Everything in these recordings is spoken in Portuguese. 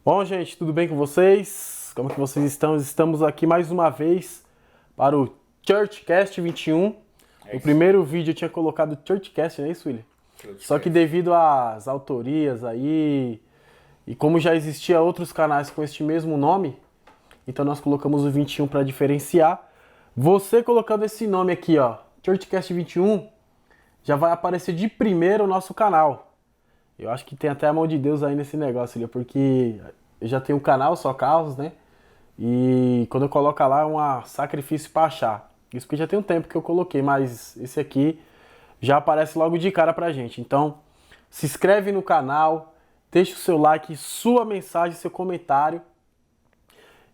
Bom, gente, tudo bem com vocês? Como que vocês estão? Estamos aqui mais uma vez para o Churchcast 21. No primeiro vídeo eu tinha colocado Churchcast, não é isso, William? Só que devido às autorias aí, e como já existia outros canais com este mesmo nome, então nós colocamos o 21 para diferenciar. Você colocando esse nome aqui, ó, Churchcast 21, já vai aparecer de primeiro o nosso canal. Eu acho que tem até a mão de Deus aí nesse negócio, William, porque eu já tenho um canal, Só Carros, né? E quando eu coloco lá é um sacrifício para achar. Isso porque já tem um tempo que eu coloquei, mas esse aqui já aparece logo de cara pra gente. Então, se inscreve no canal, deixa o seu like, sua mensagem, seu comentário.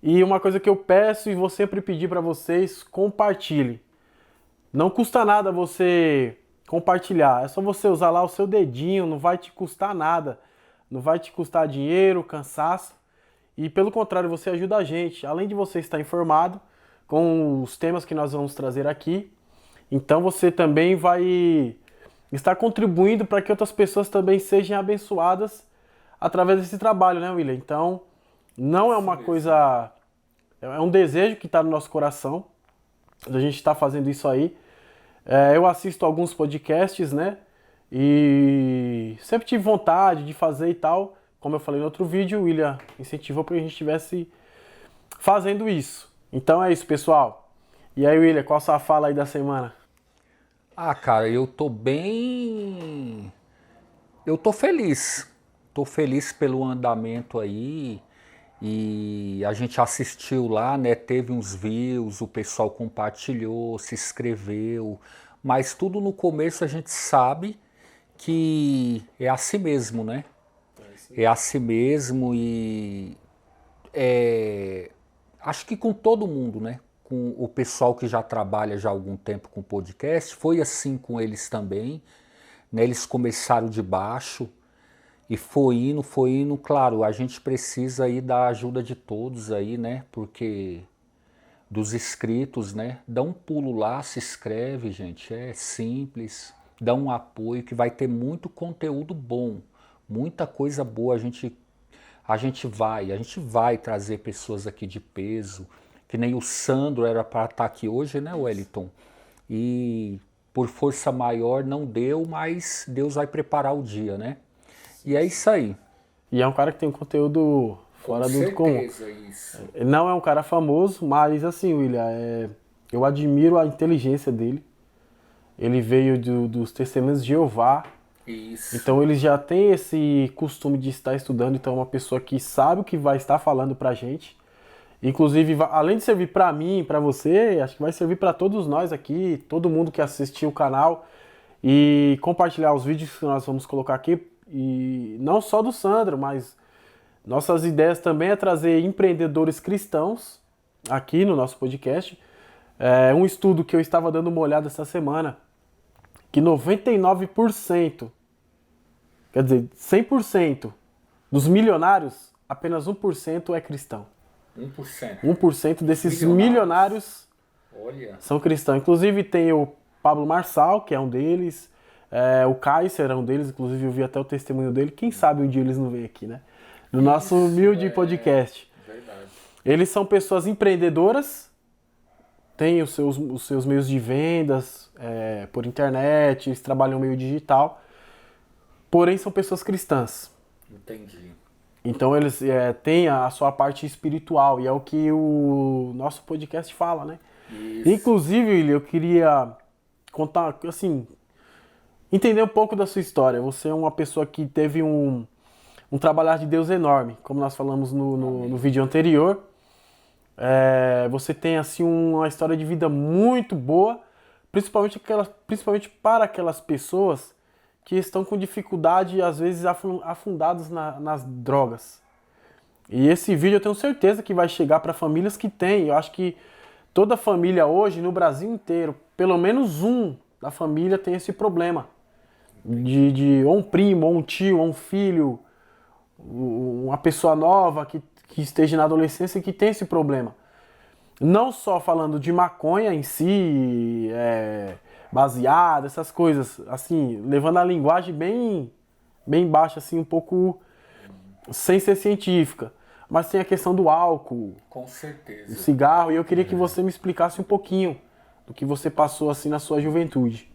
E uma coisa que eu peço e vou sempre pedir para vocês, compartilhe. Não custa nada você compartilhar, é só você usar lá o seu dedinho, não vai te custar nada. Não vai te custar dinheiro, cansaço. E pelo contrário, você ajuda a gente. Além de você estar informado com os temas que nós vamos trazer aqui, então você também vai estar contribuindo para que outras pessoas também sejam abençoadas através desse trabalho, né, William? Então, não é uma coisa... É um desejo que está no nosso coração, a gente está fazendo isso aí. Eu assisto alguns podcasts, né? E sempre tive vontade de fazer e tal. Como eu falei no outro vídeo, o William incentivou para que a gente estivesse fazendo isso. Então é isso, pessoal. E aí, William, qual a sua fala aí da semana? Cara, eu tô bem. Eu tô feliz. Tô feliz pelo andamento aí. E a gente assistiu lá, né? Teve uns views, o pessoal compartilhou, se inscreveu. Mas tudo no começo a gente sabe que é assim mesmo, né? É assim mesmo e acho que com todo mundo, né? Com o pessoal que já trabalha já há algum tempo com podcast, foi assim com eles também, né? Eles começaram de baixo e foi indo, claro, a gente precisa aí da ajuda de todos aí, né? Porque dos inscritos, né? Dá um pulo lá, se inscreve, gente, é simples, dá um apoio que vai ter muito conteúdo bom, muita coisa boa, a gente vai trazer pessoas aqui de peso, que nem o Sandro era para estar aqui hoje, né, Wellington? E por força maior não deu, mas Deus vai preparar o dia, né? E é isso aí. E é um cara que tem um conteúdo fora do comum. Isso. Ele não é um cara famoso, mas assim, William, eu admiro a inteligência dele. Ele veio dos Testemunhos de Jeová. Isso. Então ele já tem esse costume de estar estudando, então é uma pessoa que sabe o que vai estar falando pra gente. Inclusive, além de servir pra mim, pra você, acho que vai servir pra todos nós aqui, todo mundo que assistiu o canal e compartilhar os vídeos que nós vamos colocar aqui. E não só do Sandro, mas nossas ideias também é trazer empreendedores cristãos aqui no nosso podcast. Um estudo que eu estava dando uma olhada essa semana, que 99%, quer dizer, 100% dos milionários, apenas 1% é cristão. 1%. 1% desses milionários Olha. são cristãos. Inclusive tem o Pablo Marçal, que é um deles, o Kaiser é um deles, inclusive eu vi até o testemunho dele. Quem sabe um dia eles não vêm aqui, né? No nosso humilde podcast. Verdade. Eles são pessoas empreendedoras, têm os seus meios de vendas por internet, eles trabalham no meio digital, porém são pessoas cristãs. Entendi. Então eles têm a sua parte espiritual e é o que o nosso podcast fala, né? Isso. Inclusive, eu queria contar, assim, entender um pouco da sua história. Você é uma pessoa que teve um trabalhar de Deus enorme, como nós falamos no vídeo anterior. Você tem assim uma história de vida muito boa, principalmente para aquelas pessoas que estão com dificuldade e às vezes afundados nas drogas. E esse vídeo eu tenho certeza que vai chegar para famílias que têm. Eu acho que toda família hoje, no Brasil inteiro, pelo menos um da família tem esse problema. Ou um primo, ou um tio, ou um filho, uma pessoa nova que esteja na adolescência e que tem esse problema. Não só falando de maconha em si, baseado, essas coisas, assim, levando a linguagem bem baixa, assim, um pouco sem ser científica. mas tem a questão do álcool, Com certeza. do cigarro, e eu queria que você me explicasse um pouquinho do que você passou assim na sua juventude.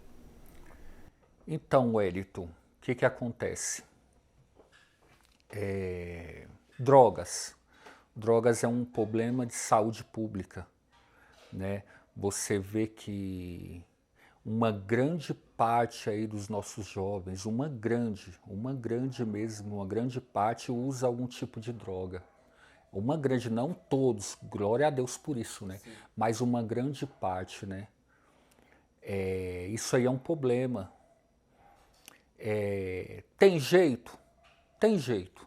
Então, Wellington, o que acontece? Drogas. Drogas é um problema de saúde pública, né? Você vê que uma grande parte aí dos nossos jovens, uma grande mesmo, uma grande parte usa algum tipo de droga. Uma grande, não todos, glória a Deus por isso, né? Sim. Mas uma grande parte, né? Isso aí é um problema. Tem jeito? Tem jeito.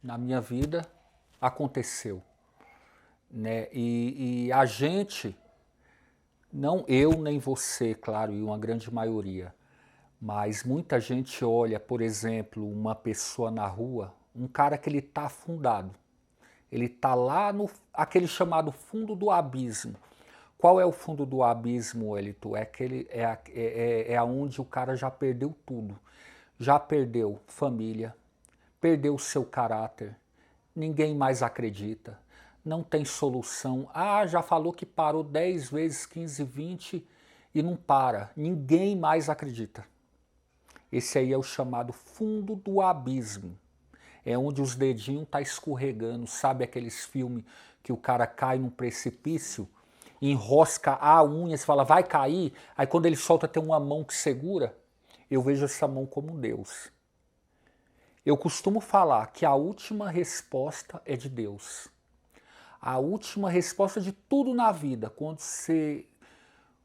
Na minha vida aconteceu, né? E a gente, não eu nem você, claro, e uma grande maioria, mas muita gente olha, por exemplo, uma pessoa na rua, um cara que ele tá afundado, ele tá lá no aquele chamado fundo do abismo. Qual é o fundo do abismo, Wellington? É aonde o cara já perdeu tudo, já perdeu família, perdeu o seu caráter, ninguém mais acredita, não tem solução. Ah, já falou que parou 10 vezes, 15, 20 e não para. Ninguém mais acredita. Esse aí é o chamado fundo do abismo. É onde os dedinhos tá escorregando. Sabe aqueles filmes que o cara cai num precipício, enrosca a unha, você fala, vai cair, aí quando ele solta tem uma mão que segura? Eu vejo essa mão como Deus. Eu costumo falar que a última resposta é de Deus. A última resposta de tudo na vida.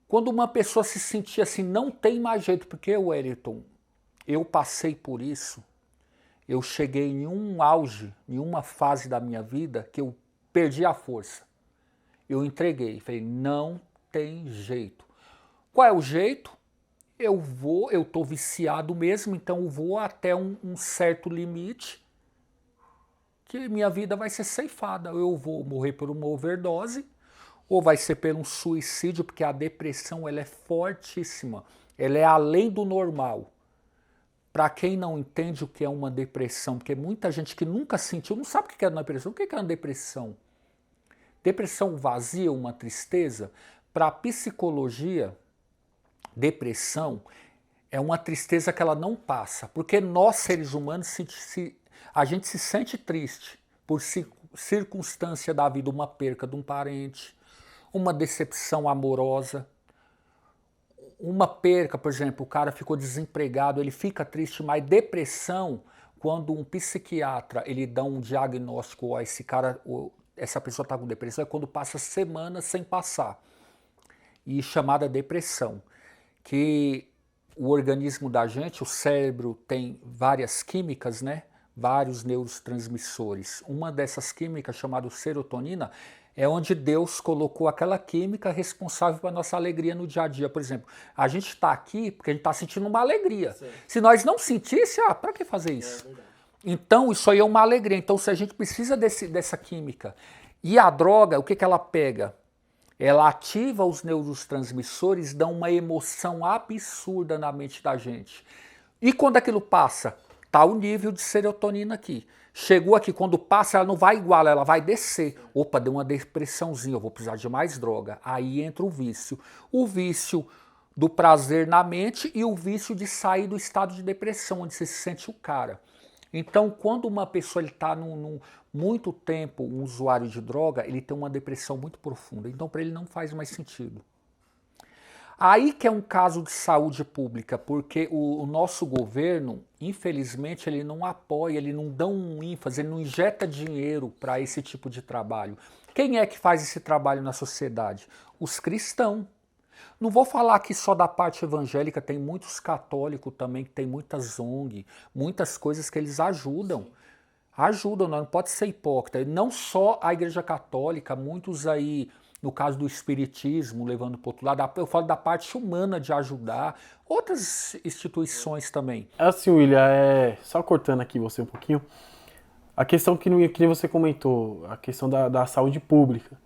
Quando uma pessoa se sentir assim, não tem mais jeito, porque, Wellington, eu passei por isso, eu cheguei em um auge, em uma fase da minha vida, que eu perdi a força. Eu entreguei, falei, não tem jeito. Qual é o jeito? Eu tô viciado mesmo, então eu vou até um certo limite que minha vida vai ser ceifada. Eu vou morrer por uma overdose, ou vai ser por um suicídio, porque a depressão ela é fortíssima, ela é além do normal. Para quem não entende o que é uma depressão, porque muita gente que nunca sentiu, não sabe o que é uma depressão. O que é uma depressão? Depressão vazia, uma tristeza. Para a psicologia, depressão é uma tristeza que ela não passa, porque nós seres humanos a gente se sente triste por circunstância da vida, uma perca de um parente, uma decepção amorosa, uma perca, por exemplo, o cara ficou desempregado, ele fica triste, mas depressão, quando um psiquiatra ele dá um diagnóstico, ó, essa pessoa está com depressão, é quando passa semanas sem passar, e chamada depressão, que o organismo da gente, o cérebro tem várias químicas, né? Vários neurotransmissores. Uma dessas químicas, chamada serotonina, é onde Deus colocou aquela química responsável pela nossa alegria no dia a dia. Por exemplo, a gente está aqui porque a gente está sentindo uma alegria. Sim. Se nós não sentisse, para que fazer isso? Então, isso aí é uma alegria. Então, se a gente precisa dessa química. E a droga, o que ela pega? Ela ativa os neurotransmissores, dá uma emoção absurda na mente da gente. E quando aquilo passa, tá o nível de serotonina aqui. Chegou aqui, quando passa, ela não vai igual, ela vai descer. Opa, deu uma depressãozinha, eu vou precisar de mais droga. Aí entra o vício. O vício do prazer na mente e o vício de sair do estado de depressão, onde você se sente o cara. Então, quando uma pessoa está muito tempo um usuário de droga, ele tem uma depressão muito profunda. Então, para ele não faz mais sentido. Aí que é um caso de saúde pública, porque o nosso governo, infelizmente, ele não apoia, ele não dá um ênfase, ele não injeta dinheiro para esse tipo de trabalho. Quem é que faz esse trabalho na sociedade? Os cristãos. Não vou falar aqui só da parte evangélica, tem muitos católicos também, que tem muitas ONG, muitas coisas que eles ajudam. Ajudam, não pode ser hipócrita. Não só a Igreja Católica, muitos aí, no caso do espiritismo, levando para o outro lado, eu falo da parte humana de ajudar, outras instituições também. Assim, William, só cortando aqui você um pouquinho, a questão que você comentou, a questão da saúde pública.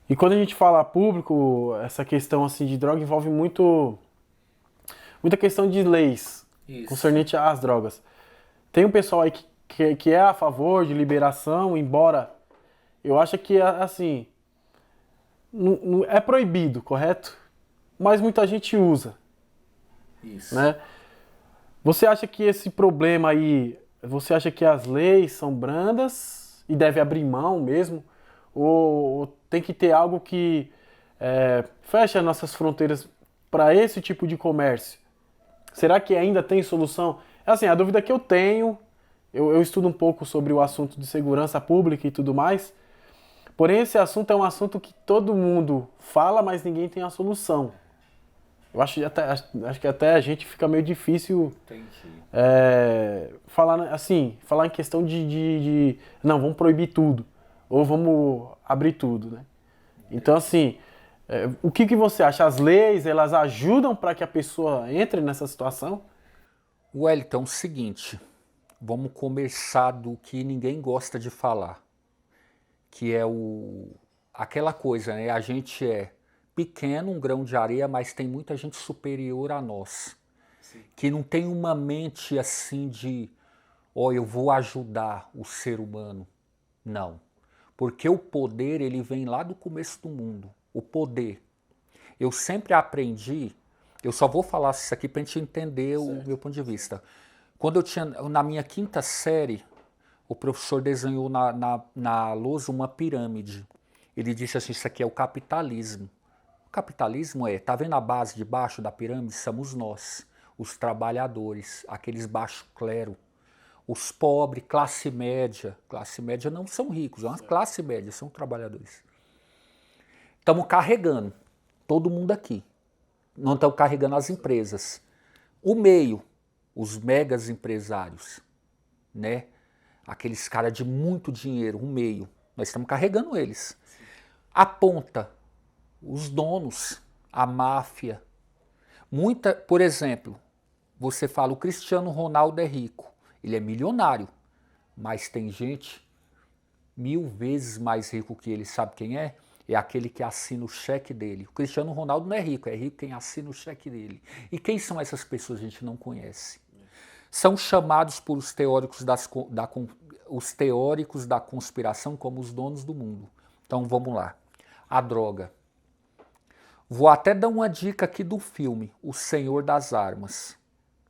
E quando a gente fala público, essa questão assim de droga envolve muita questão de leis concernente às drogas. Tem um pessoal aí que é a favor de liberação, embora eu acho que, assim, é proibido, correto? Mas muita gente usa, Isso. né? Você acha que esse problema aí, você acha que as leis são brandas e deve abrir mão mesmo? Ou tem que ter algo que feche as nossas fronteiras para esse tipo de comércio? Será que ainda tem solução? Assim, a dúvida que eu tenho, eu estudo um pouco sobre o assunto de segurança pública e tudo mais, porém esse assunto é um assunto que todo mundo fala, mas ninguém tem a solução. Eu acho que até a gente fica meio difícil falar assim, falar em questão de não, vamos proibir tudo, ou vamos abrir tudo, né? Então, assim, o que você acha? As leis, elas ajudam para que a pessoa entre nessa situação? Wellington, é o seguinte, vamos começar do que ninguém gosta de falar, que é aquela coisa, né? A gente é pequeno, um grão de areia, mas tem muita gente superior a nós. Sim. Que não tem uma mente assim de, eu vou ajudar o ser humano. Não. Porque o poder, ele vem lá do começo do mundo. O poder. Eu sempre aprendi, eu só vou falar isso aqui para a gente entender o meu ponto de vista. Quando eu tinha, na minha 5ª série, o professor desenhou na lousa uma pirâmide. Ele disse assim, isso aqui é o capitalismo. O capitalismo tá vendo a base de baixo da pirâmide? Somos nós, os trabalhadores, aqueles baixo clero. Os pobres, classe média não são ricos, é uma classe média, são trabalhadores. Estamos carregando todo mundo aqui, não estamos carregando as empresas. O meio, os megas empresários, né? Aqueles caras de muito dinheiro, o meio, nós estamos carregando eles. A ponta, os donos, a máfia. Por exemplo, você fala, o Cristiano Ronaldo é rico, ele é milionário, mas tem gente 1000 vezes mais rico que ele, sabe quem é? É aquele que assina o cheque dele. O Cristiano Ronaldo não é rico quem assina o cheque dele. E quem são essas pessoas? A gente não conhece. São chamados por os teóricos da conspiração como os donos do mundo. Então vamos lá. A droga. Vou até dar uma dica aqui do filme, O Senhor das Armas.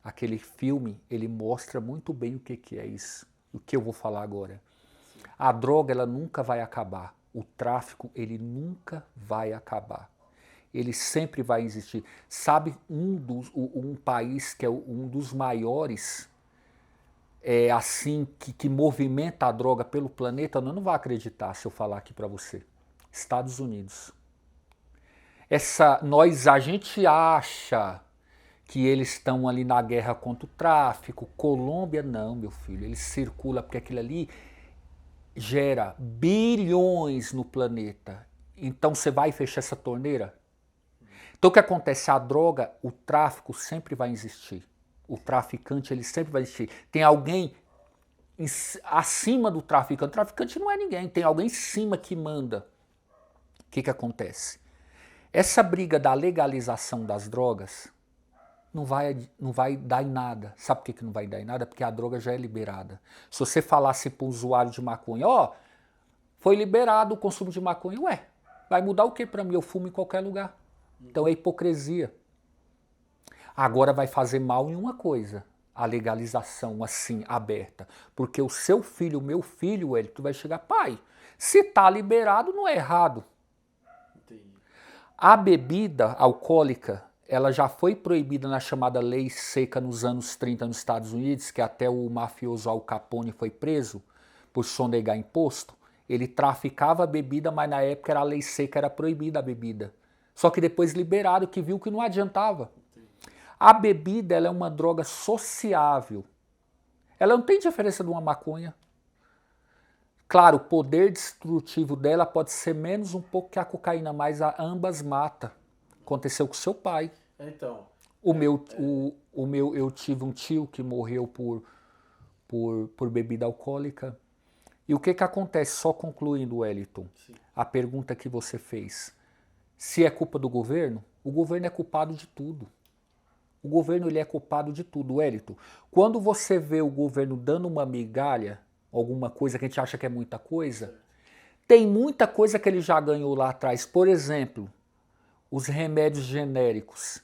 Aquele filme, ele mostra muito bem o que é isso. O que eu vou falar agora. A droga, ela nunca vai acabar. O tráfico, ele nunca vai acabar. Ele sempre vai existir. Sabe um país que é um dos maiores, assim, que movimenta a droga pelo planeta? Não vai acreditar se eu falar aqui para você. Estados Unidos. A gente acha que eles estão ali na guerra contra o tráfico. Colômbia, não, meu filho. Ele circula porque aquilo ali gera bilhões no planeta. Então você vai fechar essa torneira? Então o que acontece? A droga, o tráfico sempre vai existir. O traficante, ele sempre vai existir. Tem alguém acima do traficante. O traficante não é ninguém, tem alguém em cima que manda. O que acontece? Essa briga da legalização das drogas não vai dar em nada. Sabe por que não vai dar em nada? Porque a droga já é liberada. Se você falasse para o usuário de maconha, foi liberado o consumo de maconha, vai mudar o que para mim? Eu fumo em qualquer lugar. Então é hipocrisia. Agora vai fazer mal em uma coisa, a legalização assim, aberta. Porque o seu filho, o meu filho, tu vai chegar, pai, se tá liberado não é errado. A bebida alcoólica, ela já foi proibida na chamada Lei Seca nos anos 30 nos Estados Unidos, que até o mafioso Al Capone foi preso por sonegar imposto. Ele traficava a bebida, mas na época a Lei Seca era proibida a bebida. Só que depois liberaram, que viu que não adiantava. A bebida, ela é uma droga sociável. Ela não tem diferença de uma maconha. Claro, o poder destrutivo dela pode ser menos um pouco que a cocaína, mas ambas mata. Aconteceu com seu pai. Então. Eu tive um tio que morreu por bebida alcoólica. E o que acontece? Só concluindo, Wellington, a pergunta que você fez. Se é culpa do governo, o governo é culpado de tudo. O governo ele é culpado de tudo, Wellington. Quando você vê o governo dando uma migalha, alguma coisa que a gente acha que é muita coisa, tem muita coisa que ele já ganhou lá atrás. Por exemplo, os remédios genéricos,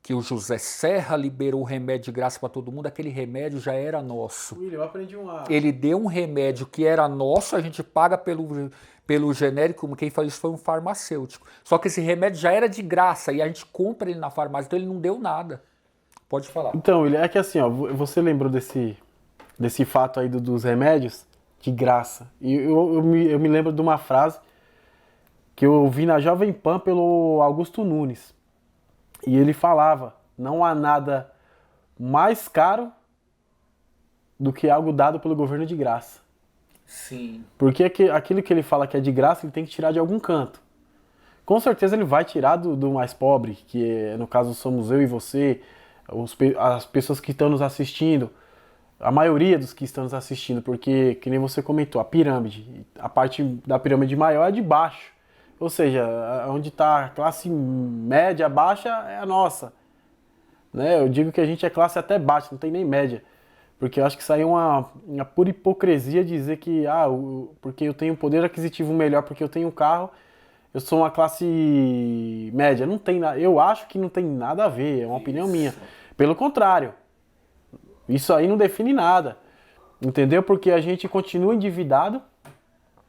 que o José Serra liberou o remédio de graça para todo mundo, aquele remédio já era nosso. William, eu aprendi Ele deu um remédio que era nosso, a gente paga pelo genérico, quem faz isso foi um farmacêutico. Só que esse remédio já era de graça e a gente compra ele na farmácia, então ele não deu nada. Pode falar. Então, William, é que assim, ó, você lembrou desse fato aí dos remédios de graça. E eu me lembro de uma frase que eu ouvi na Jovem Pan pelo Augusto Nunes. E ele falava, não há nada mais caro do que algo dado pelo governo de graça. Sim. Porque aquilo que ele fala que é de graça, ele tem que tirar de algum canto. Com certeza ele vai tirar do mais pobre, que no caso somos eu e você, as pessoas que estão nos assistindo, a maioria dos que estão nos assistindo, porque, que nem você comentou, a pirâmide, a parte da pirâmide maior é de baixo. Ou seja, onde está a classe média baixa é a nossa. Né? Eu digo que a gente é classe até baixa, não tem nem média. Porque eu acho que isso aí é uma pura hipocrisia dizer que, porque eu tenho poder aquisitivo melhor, porque eu tenho um carro, eu sou uma classe média. Não tem nada, eu acho que não tem nada a ver, é uma opinião minha. Pelo contrário, isso aí não define nada. Entendeu? Porque a gente continua endividado,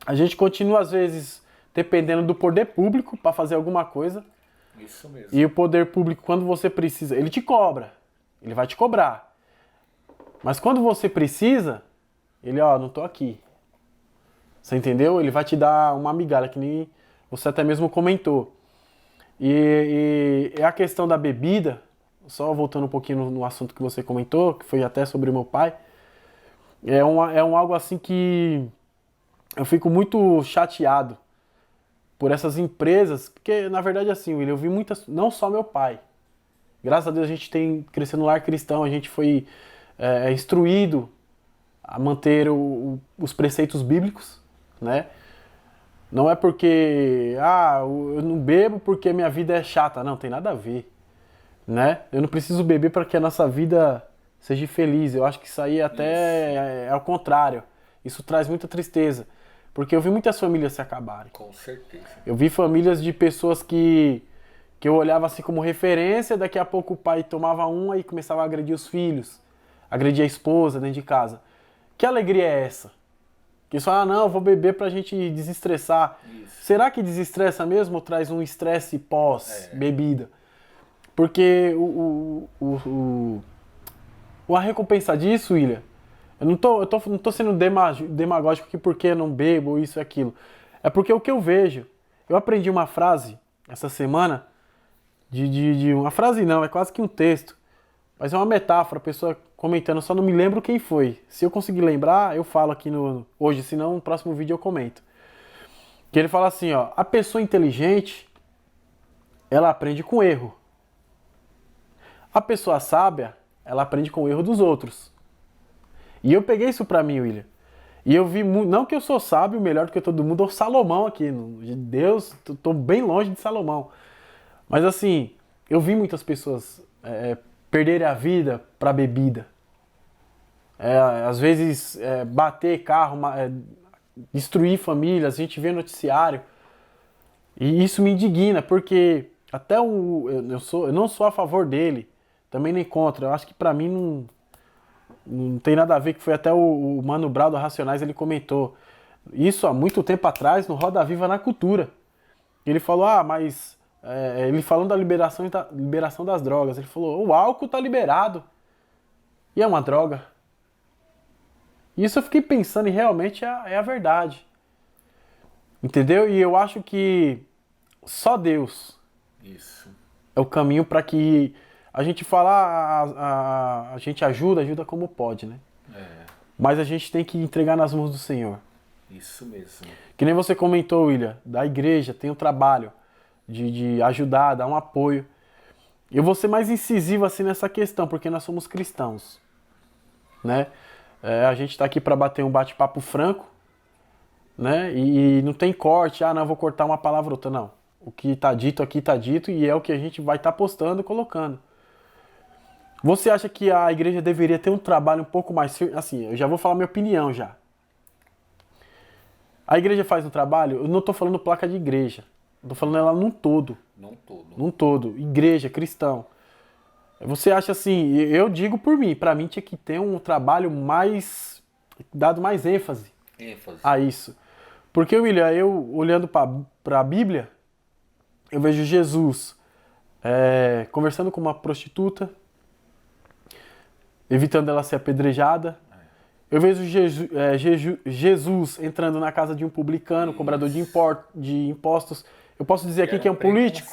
a gente continua, às vezes, dependendo do poder público para fazer alguma coisa. Isso mesmo. E o poder público, quando você precisa, ele te cobra. Ele vai te cobrar. Mas quando você precisa, ele, não tô aqui. Você entendeu? Ele vai te dar uma migalha, que nem você até mesmo comentou. E a questão da bebida, só voltando um pouquinho no assunto que você comentou, que foi até sobre o meu pai, é algo assim que eu fico muito chateado por essas empresas, porque na verdade assim, William, eu vi muitas, não só meu pai. Graças a Deus a gente tem crescido no lar cristão, a gente foi instruído a manter os preceitos bíblicos, né? Não é porque, eu não bebo porque minha vida é chata, não, tem nada a ver, né? Eu não preciso beber para que a nossa vida seja feliz, eu acho que isso aí até é o contrário, isso traz muita tristeza, porque eu vi muitas famílias se acabarem. Com certeza. Eu vi famílias de pessoas que eu olhava assim como referência, daqui a pouco o pai tomava uma e começava a agredir os filhos, agredir a esposa dentro de casa. Que alegria é essa? Que só, não, eu vou beber pra gente desestressar. Isso. Será que desestressa mesmo ou traz um estresse pós-bebida? Porque a recompensa disso, William, eu não tô sendo demagógico aqui porque eu não bebo, isso e aquilo. É porque o que eu vejo, eu aprendi uma frase essa semana, uma frase não, é quase que um texto, mas é uma metáfora, a pessoa comentando, só não me lembro quem foi. Se eu conseguir lembrar, eu falo aqui hoje, senão no próximo vídeo eu comento. Que ele fala assim, a pessoa inteligente, ela aprende com erro. A pessoa sábia, ela aprende com o erro dos outros. E eu peguei isso pra mim, William. E eu vi, não que eu sou sábio, melhor do que todo mundo, ou Salomão aqui. Deus, tô bem longe de Salomão. Mas assim, eu vi muitas pessoas perderem a vida pra bebida. Às vezes bater carro, destruir famílias, a gente vê noticiário. E isso me indigna, porque até eu não sou a favor dele, também nem contra. Eu acho que pra mim não tem nada a ver, que foi até o Mano Brown do Racionais, ele comentou isso há muito tempo atrás, no Roda Viva na Cultura. Ele falou, ele falando da liberação das drogas, ele falou, o álcool tá liberado, e é uma droga. E isso eu fiquei pensando e realmente é a verdade. Entendeu? E eu acho que só Deus é o caminho para que a gente a gente ajuda como pode, né? Mas a gente tem que entregar nas mãos do Senhor. Isso mesmo. Que nem você comentou, William, da igreja tem o trabalho de ajudar, dar um apoio. Eu vou ser mais incisivo assim nessa questão, porque nós somos cristãos, né? A gente está aqui para bater um bate-papo franco, né? E não tem corte, não, vou cortar uma palavra ou outra, não. O que está dito aqui está dito e é o que a gente vai estar postando e colocando. Você acha que a igreja deveria ter um trabalho um pouco mais firme? Assim, eu já vou falar minha opinião já. A igreja faz um trabalho, eu não estou falando placa de igreja. Estou falando ela num todo. Não todo. Num todo. Igreja, cristão. Você acha assim, eu digo por mim, para mim tinha que ter um trabalho mais, dado mais ênfase a isso. Porque, William, eu olhando para a Bíblia, eu vejo Jesus conversando com uma prostituta, evitando ela ser apedrejada. Eu vejo Jesus entrando na casa de um publicano, cobrador de impostos. Eu posso dizer aqui que é um político.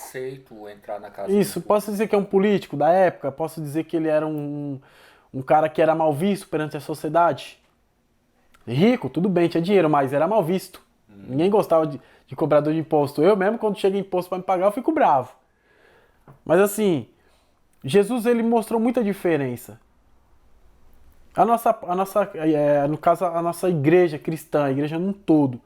Entrar na casa Isso, posso dizer que é um político da época. Posso dizer que ele era um cara que era mal visto perante a sociedade. Rico, tudo bem, tinha dinheiro, mas era mal visto. Ninguém gostava de cobrador de imposto. Eu mesmo, quando chega imposto para me pagar, eu fico bravo. Mas assim, Jesus ele mostrou muita diferença. No caso, a nossa igreja cristã, a igreja num todo,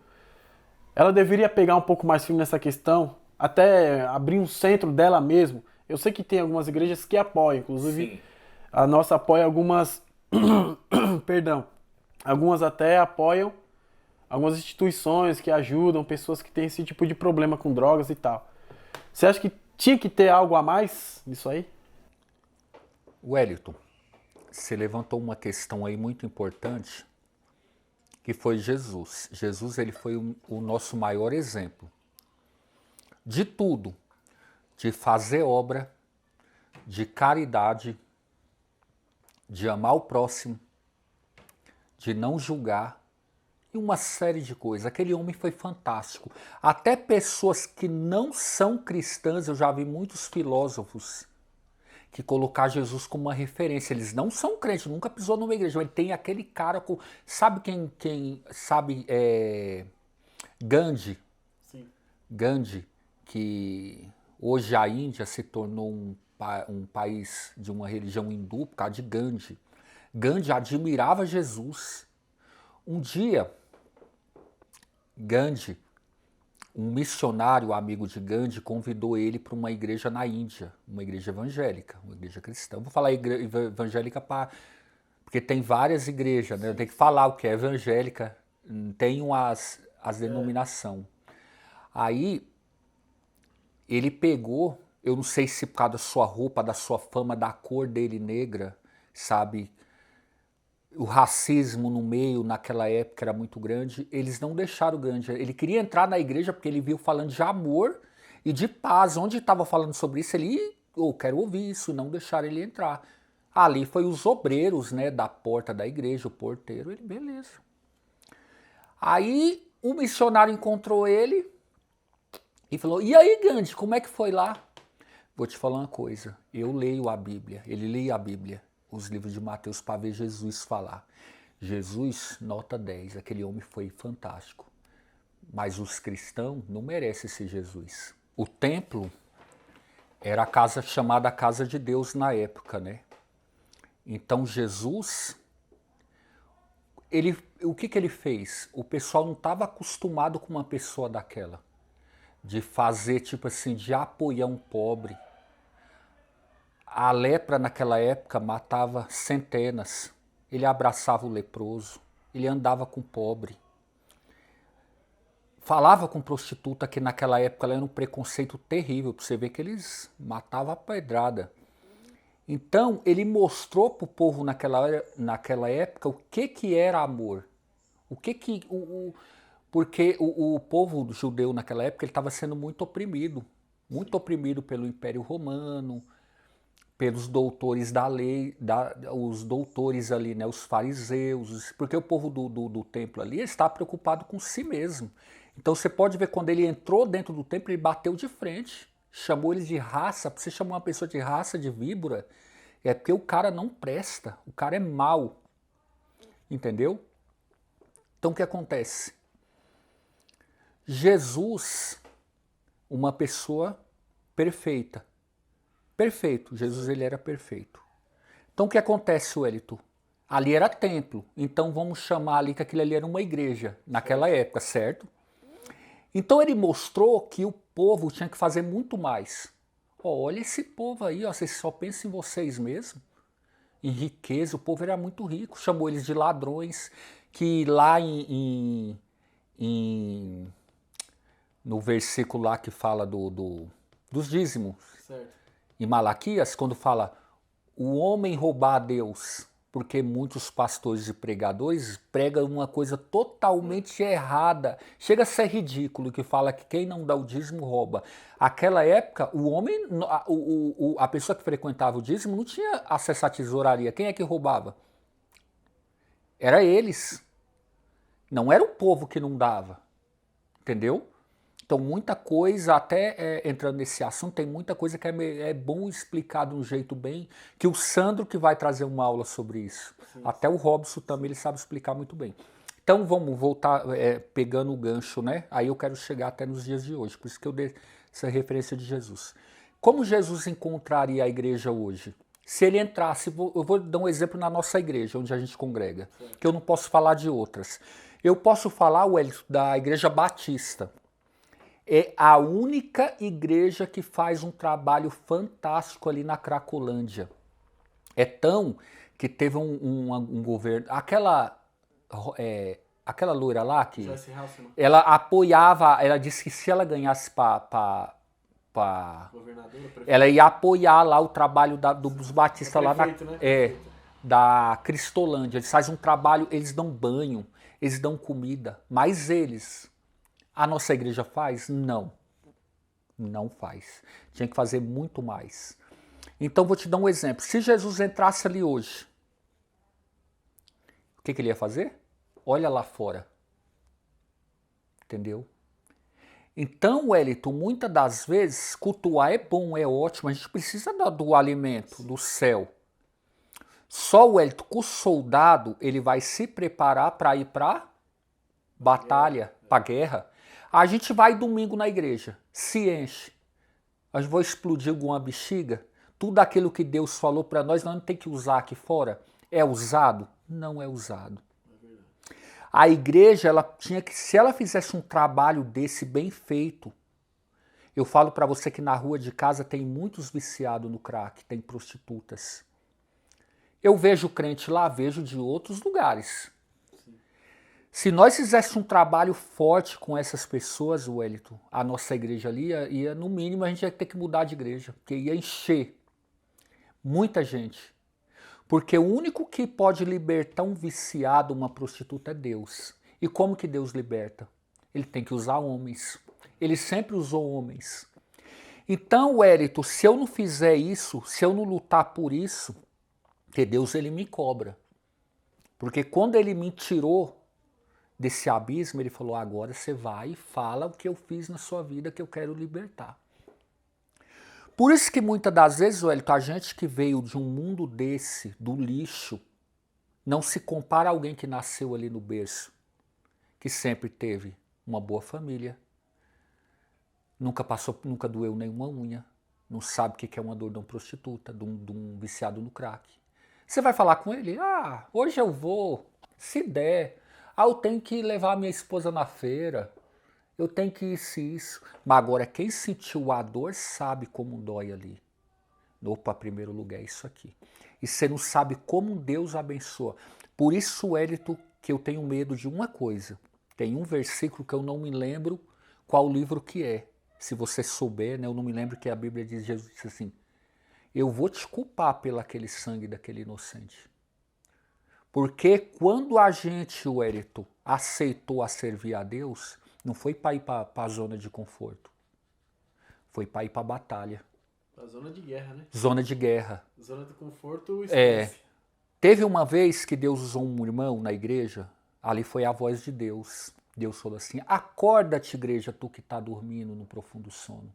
ela deveria pegar um pouco mais firme nessa questão, até abrir um centro dela mesmo. Eu sei que tem algumas igrejas que apoiam, inclusive Sim. a nossa apoia algumas, perdão, algumas até apoiam algumas instituições que ajudam pessoas que têm esse tipo de problema com drogas e tal. Você acha que tinha que ter algo a mais nisso aí? Wellington, você levantou uma questão aí muito importante, que foi Jesus. Jesus ele foi o nosso maior exemplo. De tudo, de fazer obra, de caridade, de amar o próximo, de não julgar e uma série de coisas. Aquele homem foi fantástico. Até pessoas que não são cristãs, eu já vi muitos filósofos que colocar Jesus como uma referência. Eles não são crentes, nunca pisou numa igreja, mas tem aquele cara com... Sabe quem sabe Gandhi? Sim. Gandhi, que hoje a Índia se tornou um país de uma religião hindu por causa de Gandhi. Gandhi admirava Jesus. Um dia, Gandhi, um missionário amigo de Gandhi, convidou ele para uma igreja na Índia, uma igreja evangélica, uma igreja cristã. Vou falar evangélica porque tem várias igrejas, né? Eu tenho que falar o que é evangélica, tem as denominações. Aí, ele pegou, eu não sei se por causa da sua roupa, da sua fama, da cor dele negra, sabe? O racismo no meio, naquela época, era muito grande. Eles não deixaram o Gandhi. Ele queria entrar na igreja porque ele viu falando de amor e de paz. Onde estava falando sobre isso, ele, quero ouvir isso, e não deixaram ele entrar. Ali foi os obreiros, né, da porta da igreja, o porteiro, ele, beleza. Aí o missionário encontrou ele e falou, e aí, Gandhi, como é que foi lá? Vou te falar uma coisa, eu leio a Bíblia, ele lia a Bíblia, os livros de Mateus, para ver Jesus falar. Jesus, nota 10, aquele homem foi fantástico. Mas os cristãos não merecem esse Jesus. O templo era a casa chamada Casa de Deus na época, né? Então Jesus, o que ele fez? O pessoal não estava acostumado com uma pessoa daquela. De fazer, tipo assim, de apoiar um pobre. A lepra naquela época matava centenas. Ele abraçava o leproso, ele andava com o pobre. Falava com prostituta, que naquela época era um preconceito terrível, para você ver que eles matavam a pedrada. Então, ele mostrou para o povo naquela época o que era amor. Porque o povo judeu naquela época estava sendo muito oprimido pelo Império Romano, pelos doutores da lei, os doutores ali, né, os fariseus, porque o povo do templo ali está preocupado com si mesmo. Então você pode ver quando ele entrou dentro do templo, ele bateu de frente, chamou eles de raça. Pra você chamar uma pessoa de raça, de víbora, é porque o cara não presta, o cara é mau, entendeu? Então o que acontece? Jesus, uma pessoa perfeita. Perfeito, Jesus ele era perfeito. Então o que acontece, Wellington? Ali era templo, então vamos chamar ali que aquilo ali era uma igreja, naquela época, certo? Então ele mostrou que o povo tinha que fazer muito mais. Olha esse povo aí, vocês só pensam em vocês mesmos. em riqueza, o povo era muito rico, chamou eles de ladrões, que lá no versículo lá que fala dos dízimos, Certo. em Malaquias, quando fala o homem roubar a Deus, porque muitos pastores e pregadores pregam uma coisa totalmente errada, chega a ser ridículo, que fala que quem não dá o dízimo rouba. Aquela época, o homem, a pessoa que frequentava o dízimo não tinha acesso à tesouraria. Quem é que roubava? Era eles. Não era o povo que não dava, entendeu? Então, muita coisa, até entrando nesse assunto, tem muita coisa que é bom explicar de um jeito bem, que o Sandro que vai trazer uma aula sobre isso. Sim. Até o Robson também, ele sabe explicar muito bem. Então, vamos voltar pegando o gancho, né? Aí eu quero chegar até nos dias de hoje, por isso que eu dei essa referência de Jesus. Como Jesus encontraria a igreja hoje? Se ele entrasse, eu vou dar um exemplo na nossa igreja, onde a gente congrega, que eu não posso falar de outras. Eu posso falar, Wellington, da Igreja Batista. É a única igreja que faz um trabalho fantástico ali na Cracolândia. É tão que teve um governo... Aquela loira lá que... Ela apoiava... Ela disse que se ela ganhasse ela ia apoiar lá o trabalho dos batistas lá prefeito, na... Né? Da Cristolândia. Eles fazem um trabalho... Eles dão banho, eles dão comida. Mas eles... A nossa igreja faz? Não. Não faz. Tinha que fazer muito mais. Então, vou te dar um exemplo. Se Jesus entrasse ali hoje, o que ele ia fazer? Olha lá fora. Entendeu? Então, Wellington, muitas das vezes, cultuar é bom, é ótimo. A gente precisa do alimento, do céu. Só o Wellington, o soldado, ele vai se preparar para ir para batalha, para guerra. A gente vai domingo na igreja, se enche. Nós vamos explodir alguma bexiga? Tudo aquilo que Deus falou para nós não tem que usar aqui fora. É usado? Não é usado. A igreja, ela tinha que, se ela fizesse um trabalho desse bem feito, eu falo para você que na rua de casa tem muitos viciados no crack, tem prostitutas. Eu vejo crente lá, vejo de outros lugares. Se nós fizéssemos um trabalho forte com essas pessoas, Wellington, a nossa igreja ali ia, no mínimo, a gente ia ter que mudar de igreja, porque ia encher muita gente. Porque o único que pode libertar um viciado, uma prostituta, é Deus. E como que Deus liberta? Ele tem que usar homens. Ele sempre usou homens. Então, Wellington, se eu não fizer isso, se eu não lutar por isso, que Deus ele me cobra. Porque quando ele me tirou desse abismo, ele falou, agora você vai e fala o que eu fiz na sua vida que eu quero libertar. Por isso que muitas das vezes, Wellington, a gente que veio de um mundo desse, do lixo, não se compara a alguém que nasceu ali no berço, que sempre teve uma boa família, nunca doeu nenhuma unha, não sabe o que é uma dor de uma prostituta, de um viciado no crack. Você vai falar com ele, hoje eu vou, se der, eu tenho que levar minha esposa na feira, eu tenho que isso. Mas agora, quem sentiu a dor sabe como dói ali. Opa, primeiro lugar é isso aqui. E você não sabe como Deus abençoa. Por isso, Wellington, que eu tenho medo de uma coisa. Tem um versículo que eu não me lembro qual livro que é. Se você souber, né, eu não me lembro que a Bíblia diz, Jesus disse assim, eu vou te culpar pelo aquele sangue daquele inocente. Porque quando a gente, Wellington, aceitou a servir a Deus, não foi para ir para a zona de conforto. Foi para ir para a batalha. Para a zona de guerra, né? Zona de guerra. Zona de conforto, esquece. Teve uma vez que Deus usou um irmão na igreja, ali foi a voz de Deus. Deus falou assim, acorda-te, igreja, tu que está dormindo no profundo sono.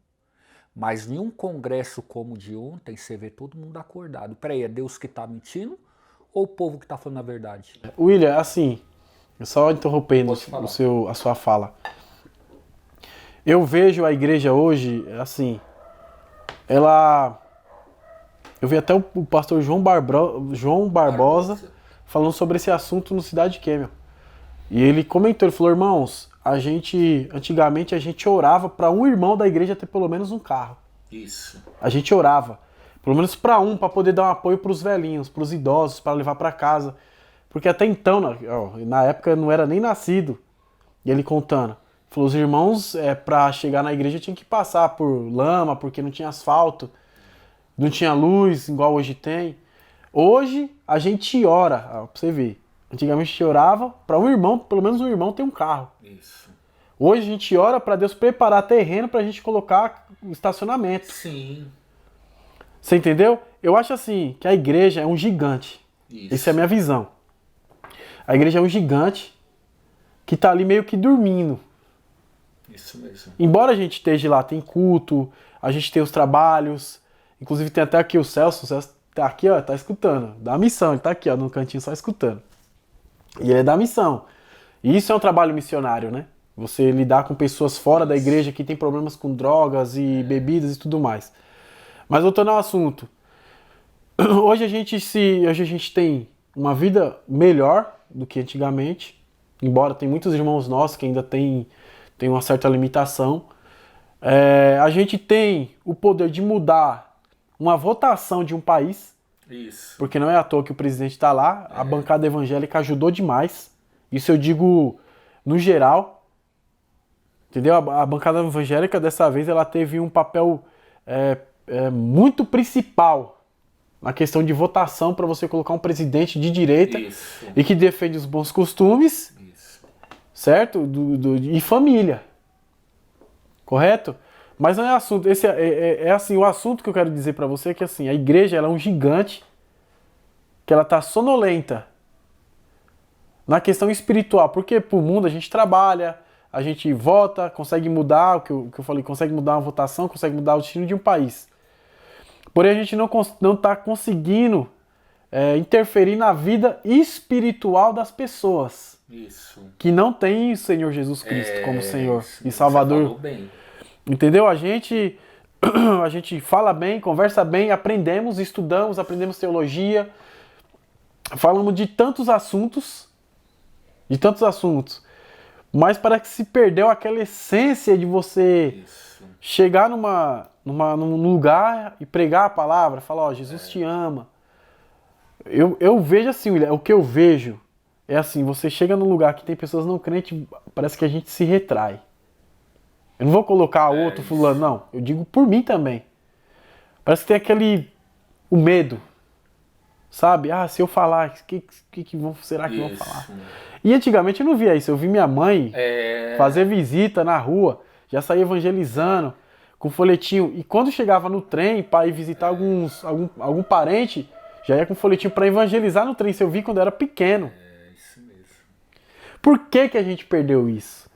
Mas em um congresso como o de ontem, você vê todo mundo acordado. Peraí, é Deus que está mentindo? Ou o povo que está falando a verdade? William, assim, só interrompendo a sua fala. Eu vejo a igreja hoje, assim, eu vi até o pastor João Barbosa falando sobre esse assunto no Cidade Camel. E ele comentou, ele falou, irmãos, antigamente a gente orava para um irmão da igreja ter pelo menos um carro. Isso. A gente orava. Pelo menos para poder dar um apoio para os velhinhos, para os idosos, para levar para casa. Porque até então, na época eu não era nem nascido. E ele contando. Falou, os irmãos, para chegar na igreja tinha que passar por lama, porque não tinha asfalto, não tinha luz, igual hoje tem. Hoje a gente ora, pra você ver. Antigamente a gente orava para um irmão, pelo menos um irmão ter um carro. Isso. Hoje a gente ora para Deus preparar terreno pra gente colocar o estacionamento. Sim. Você entendeu? Eu acho assim, que a igreja é um gigante. Isso. Essa é a minha visão. A igreja é um gigante que tá ali meio que dormindo. Isso mesmo. Embora a gente esteja lá, tem culto, a gente tem os trabalhos, inclusive tem até aqui o Celso tá aqui, ó, tá escutando, da missão, ele tá aqui, ó, no cantinho só escutando. E ele é da missão. E isso é um trabalho missionário, né? Você lidar com pessoas fora da igreja que tem problemas com drogas e bebidas e tudo mais. Mas voltando ao assunto, hoje a gente tem uma vida melhor do que antigamente, embora tem muitos irmãos nossos que ainda tem uma certa limitação. A gente tem o poder de mudar uma votação de um país. Isso. Porque não é à toa que o presidente está lá. A bancada evangélica ajudou demais. Isso eu digo no geral. Entendeu? A bancada evangélica dessa vez ela teve um papel muito principal na questão de votação para você colocar um presidente de direita. Isso. E que defende os bons costumes. Isso. Certo? E família. Correto? Mas não é assunto. Esse assim, o assunto que eu quero dizer para você é que assim, a igreja ela é um gigante que ela tá sonolenta na questão espiritual. Porque pro mundo a gente trabalha, a gente vota, consegue mudar, o que eu falei, consegue mudar uma votação, consegue mudar o destino de um país. Porém a gente não tá conseguindo interferir na vida espiritual das pessoas. Isso. Que não tem o Senhor Jesus Cristo como Senhor e Salvador. Salvador. Entendeu? A gente fala bem, conversa bem, aprendemos, estudamos, aprendemos teologia, falamos de tantos assuntos, mas parece que se perdeu aquela essência de você chegar num lugar e pregar a palavra, falar, ó, Jesus te ama. Eu vejo assim, William, o que eu vejo é assim, você chega num lugar que tem pessoas não crentes, parece que a gente se retrai. Eu não vou colocar outro fulano, não. Eu digo por mim também. Parece que tem o medo. Sabe? Ah, se eu falar, será que vão falar? E antigamente eu não via isso. Eu vi minha mãe fazer visita na rua, já saía evangelizando, com folhetinho. E quando chegava no trem para ir visitar algum parente, já ia com folhetinho para evangelizar no trem. Isso eu vi quando eu era pequeno. Isso mesmo. Por que a gente perdeu isso?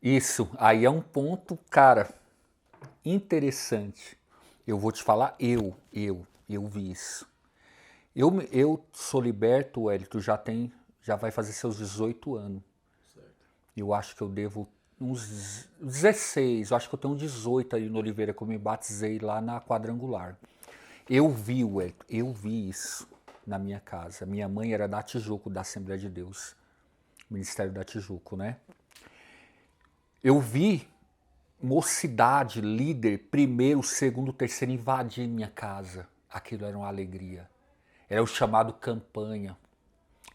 Isso, aí é um ponto, cara, interessante. Eu vou te falar, eu vi isso. Eu sou liberto, Wellington, já vai fazer seus 18 anos. Certo. Eu acho que eu devo uns 16, eu acho que eu tenho 18 aí no Oliveira, que eu me batizei lá na Quadrangular. Eu vi isso na minha casa. Minha mãe era da Tijuco, da Assembleia de Deus, Ministério da Tijuco, né? Eu vi mocidade, líder, primeiro, segundo, terceiro, invadir minha casa. Aquilo era uma alegria. Era o chamado campanha.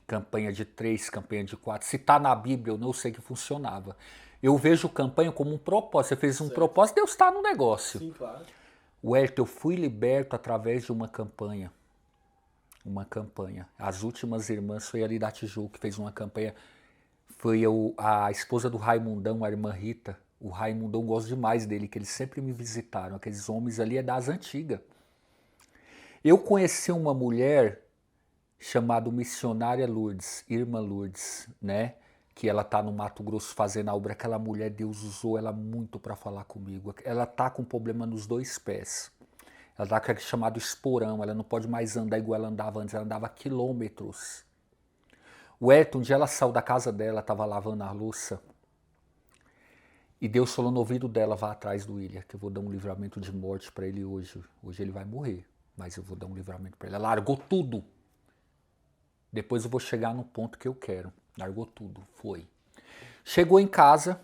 Campanha de 3, campanha de 4. Se está na Bíblia, eu não sei que funcionava. Eu vejo campanha como um propósito. Você fez um propósito, Deus está no negócio. Sim, claro. Wellington, eu fui liberto através de uma campanha. Uma campanha. As últimas irmãs foi ali da Tijuca que fez uma campanha. Foi a esposa do Raimundão, a irmã Rita. O Raimundão, gosto demais dele, que eles sempre me visitaram. Aqueles homens ali é das antigas. Eu conheci uma mulher chamada missionária Lourdes, irmã Lourdes, né? Que ela tá no Mato Grosso fazendo a obra. Aquela mulher, Deus usou ela muito para falar comigo. Ela tá com problema nos 2 pés. Ela tá com aquele chamado esporão. Ela não pode mais andar igual ela andava antes. Ela andava quilômetros. O Elton, um dia ela saiu da casa dela, estava lavando a louça, e Deus falou no ouvido dela, vá atrás do William, que eu vou dar um livramento de morte para ele hoje. Hoje ele vai morrer, mas eu vou dar um livramento para ele. Ela largou tudo. Depois eu vou chegar no ponto que eu quero. Largou tudo, foi. Chegou em casa,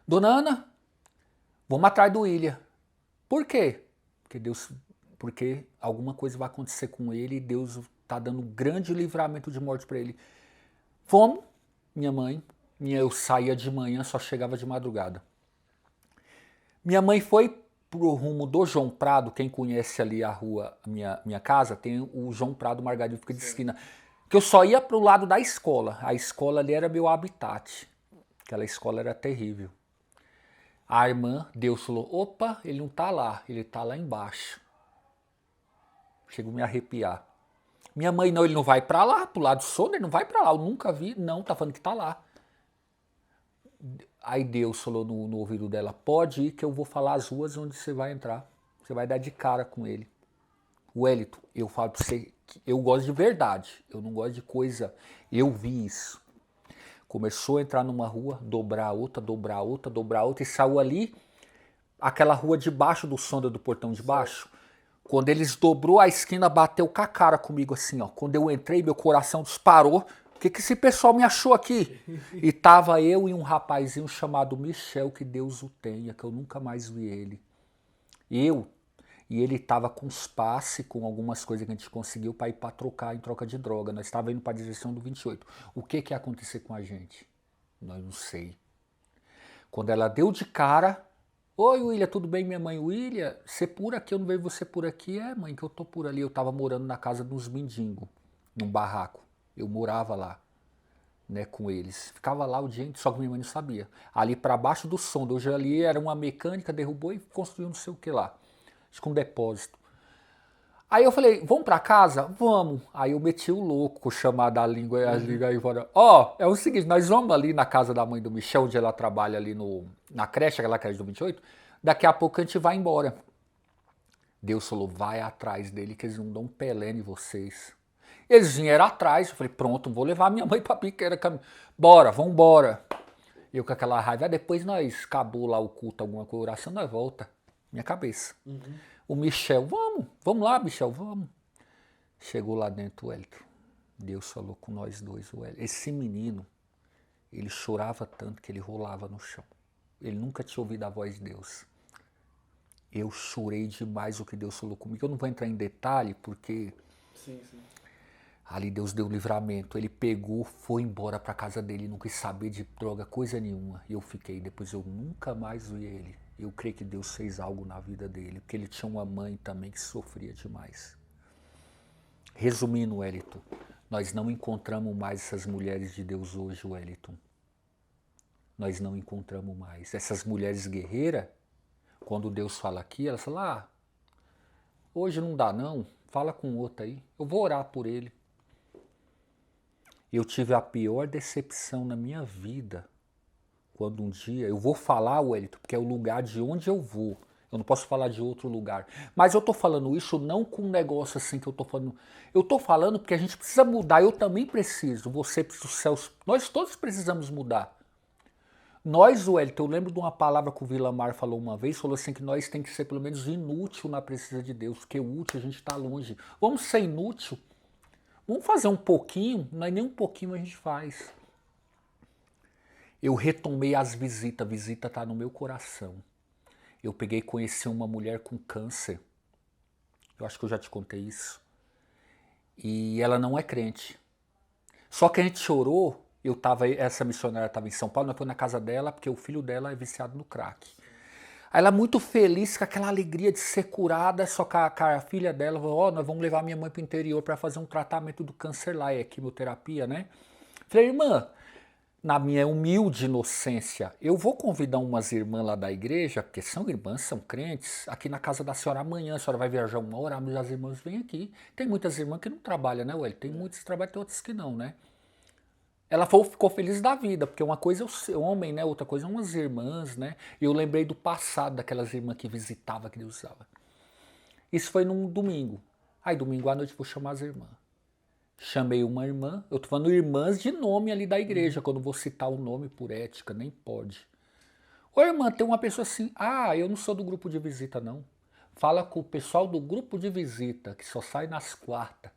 Dona Ana, vamos atrás do William. Por quê? Porque Deus porque alguma coisa vai acontecer com ele e Deus está dando um grande livramento de morte para ele. Fomos, minha mãe, eu saía de manhã, só chegava de madrugada. Minha mãe foi pro rumo do João Prado, quem conhece ali a rua, minha casa, tem o João Prado Margarida, fica de esquina, que eu só ia pro lado da escola. A escola ali era meu habitat. Aquela escola era terrível. A irmã, Deus falou, opa, ele não tá lá, ele tá lá embaixo. Chegou a me arrepiar. Minha mãe, não, ele não vai pra lá, pro lado do sono, ele não vai pra lá, eu nunca vi, não, tá falando que tá lá. Aí Deus falou no ouvido dela, pode ir que eu vou falar as ruas onde você vai entrar. Você vai dar de cara com ele. Wellington, eu falo pra você, eu gosto de verdade, eu não gosto de coisa, eu vi isso. Começou a entrar numa rua, dobrar outra, e saiu ali, aquela rua de baixo do sonda do portão de baixo. Quando eles dobrou a esquina, bateu com a cara comigo assim, ó. Quando eu entrei, meu coração disparou. O que esse pessoal me achou aqui? E tava eu e um rapazinho chamado Michel, que Deus o tenha, que eu nunca mais vi ele. E ele tava com os passes, com algumas coisas que a gente conseguiu para ir para trocar em troca de droga. Nós estávamos indo para a direção do 28. O que ia acontecer com a gente? Nós não sei. Quando ela deu de cara, oi, William, tudo bem, minha mãe? William, você por aqui, eu não vejo você por aqui. É, mãe, que eu tô por ali. Eu tava morando na casa dos mendigos, num barraco. Eu morava lá, né, com eles. Ficava lá o dia inteiro, só que minha mãe não sabia. Ali para baixo do som, hoje ali era uma mecânica, derrubou e construiu não sei o que lá. Acho que um depósito. Aí eu falei, vamos pra casa? Vamos. Aí eu meti o louco, chamar da língua e as línguas aí fora. Ó, é o seguinte, nós vamos ali na casa da mãe do Michel, onde ela trabalha ali na creche, aquela creche do 28. Daqui a pouco a gente vai embora. Deus falou, vai atrás dele que eles não dão Pelé em vocês. Eles vieram atrás, eu falei, pronto, vou levar minha mãe pra piqueira. Bora, vambora. Eu com aquela raiva, depois nós acabou lá o culto, alguma oração, nós volta. Minha cabeça. O Michel, vamos lá, Michel, vamos. Chegou lá dentro o Wellington. Deus falou com nós dois, o Wellington. Esse menino, ele chorava tanto que ele rolava no chão. Ele nunca tinha ouvido a voz de Deus. Eu chorei demais o que Deus falou comigo. Eu não vou entrar em detalhe, porque sim. Ali Deus deu livramento. Ele pegou, foi embora para casa dele, não quis saber de droga, coisa nenhuma. E eu fiquei, depois eu nunca mais vi ele. Eu creio que Deus fez algo na vida dele, porque ele tinha uma mãe também que sofria demais. Resumindo, Wellington, nós não encontramos mais essas mulheres de Deus hoje, Wellington. Nós não encontramos mais. Essas mulheres guerreiras, quando Deus fala aqui, elas falam, hoje não dá não, fala com outro aí, eu vou orar por ele. Eu tive a pior decepção na minha vida quando um dia, eu vou falar, Wellington, porque é o lugar de onde eu vou. Eu não posso falar de outro lugar. Mas eu tô falando isso não com um negócio assim que eu tô falando. Eu tô falando porque a gente precisa mudar. Eu também preciso. Você precisa, os céus. Nós todos precisamos mudar. Nós, Wellington, eu lembro de uma palavra que o Vilamar falou uma vez, falou assim que nós tem que ser pelo menos inútil na presença de Deus, porque útil a gente está longe. Vamos ser inútil? Vamos fazer um pouquinho? Não é nem um pouquinho a gente faz. Eu retomei as visitas, a visita está no meu coração. Eu peguei e conheci uma mulher com câncer. Eu acho que eu já te contei isso. E ela não é crente. Só que a gente chorou, essa missionária estava em São Paulo, nós fomos na casa dela, porque o filho dela é viciado no crack. Aí ela muito feliz, com aquela alegria de ser curada, só que a filha dela falou, nós vamos levar minha mãe para o interior para fazer um tratamento do câncer lá, é quimioterapia, né? Falei, irmã, na minha humilde inocência, eu vou convidar umas irmãs lá da igreja, porque são irmãs, são crentes, aqui na casa da senhora amanhã, a senhora vai viajar uma hora, mas as irmãs vêm aqui. Tem muitas irmãs que não trabalham, né, Ué? Tem muitas que trabalham, tem outras que não, né? Ela ficou feliz da vida, porque uma coisa é o homem, né? Outra coisa é umas irmãs, né? E eu lembrei do passado daquelas irmãs que visitavam, que Deus usava. Isso foi num domingo. Aí domingo à noite eu vou chamar as irmãs. Chamei uma irmã, eu tô falando irmãs de nome ali da igreja, quando vou citar o nome por ética, nem pode. Ô irmã, tem uma pessoa assim, eu não sou do grupo de visita não. Fala com o pessoal do grupo de visita, que só sai nas quartas.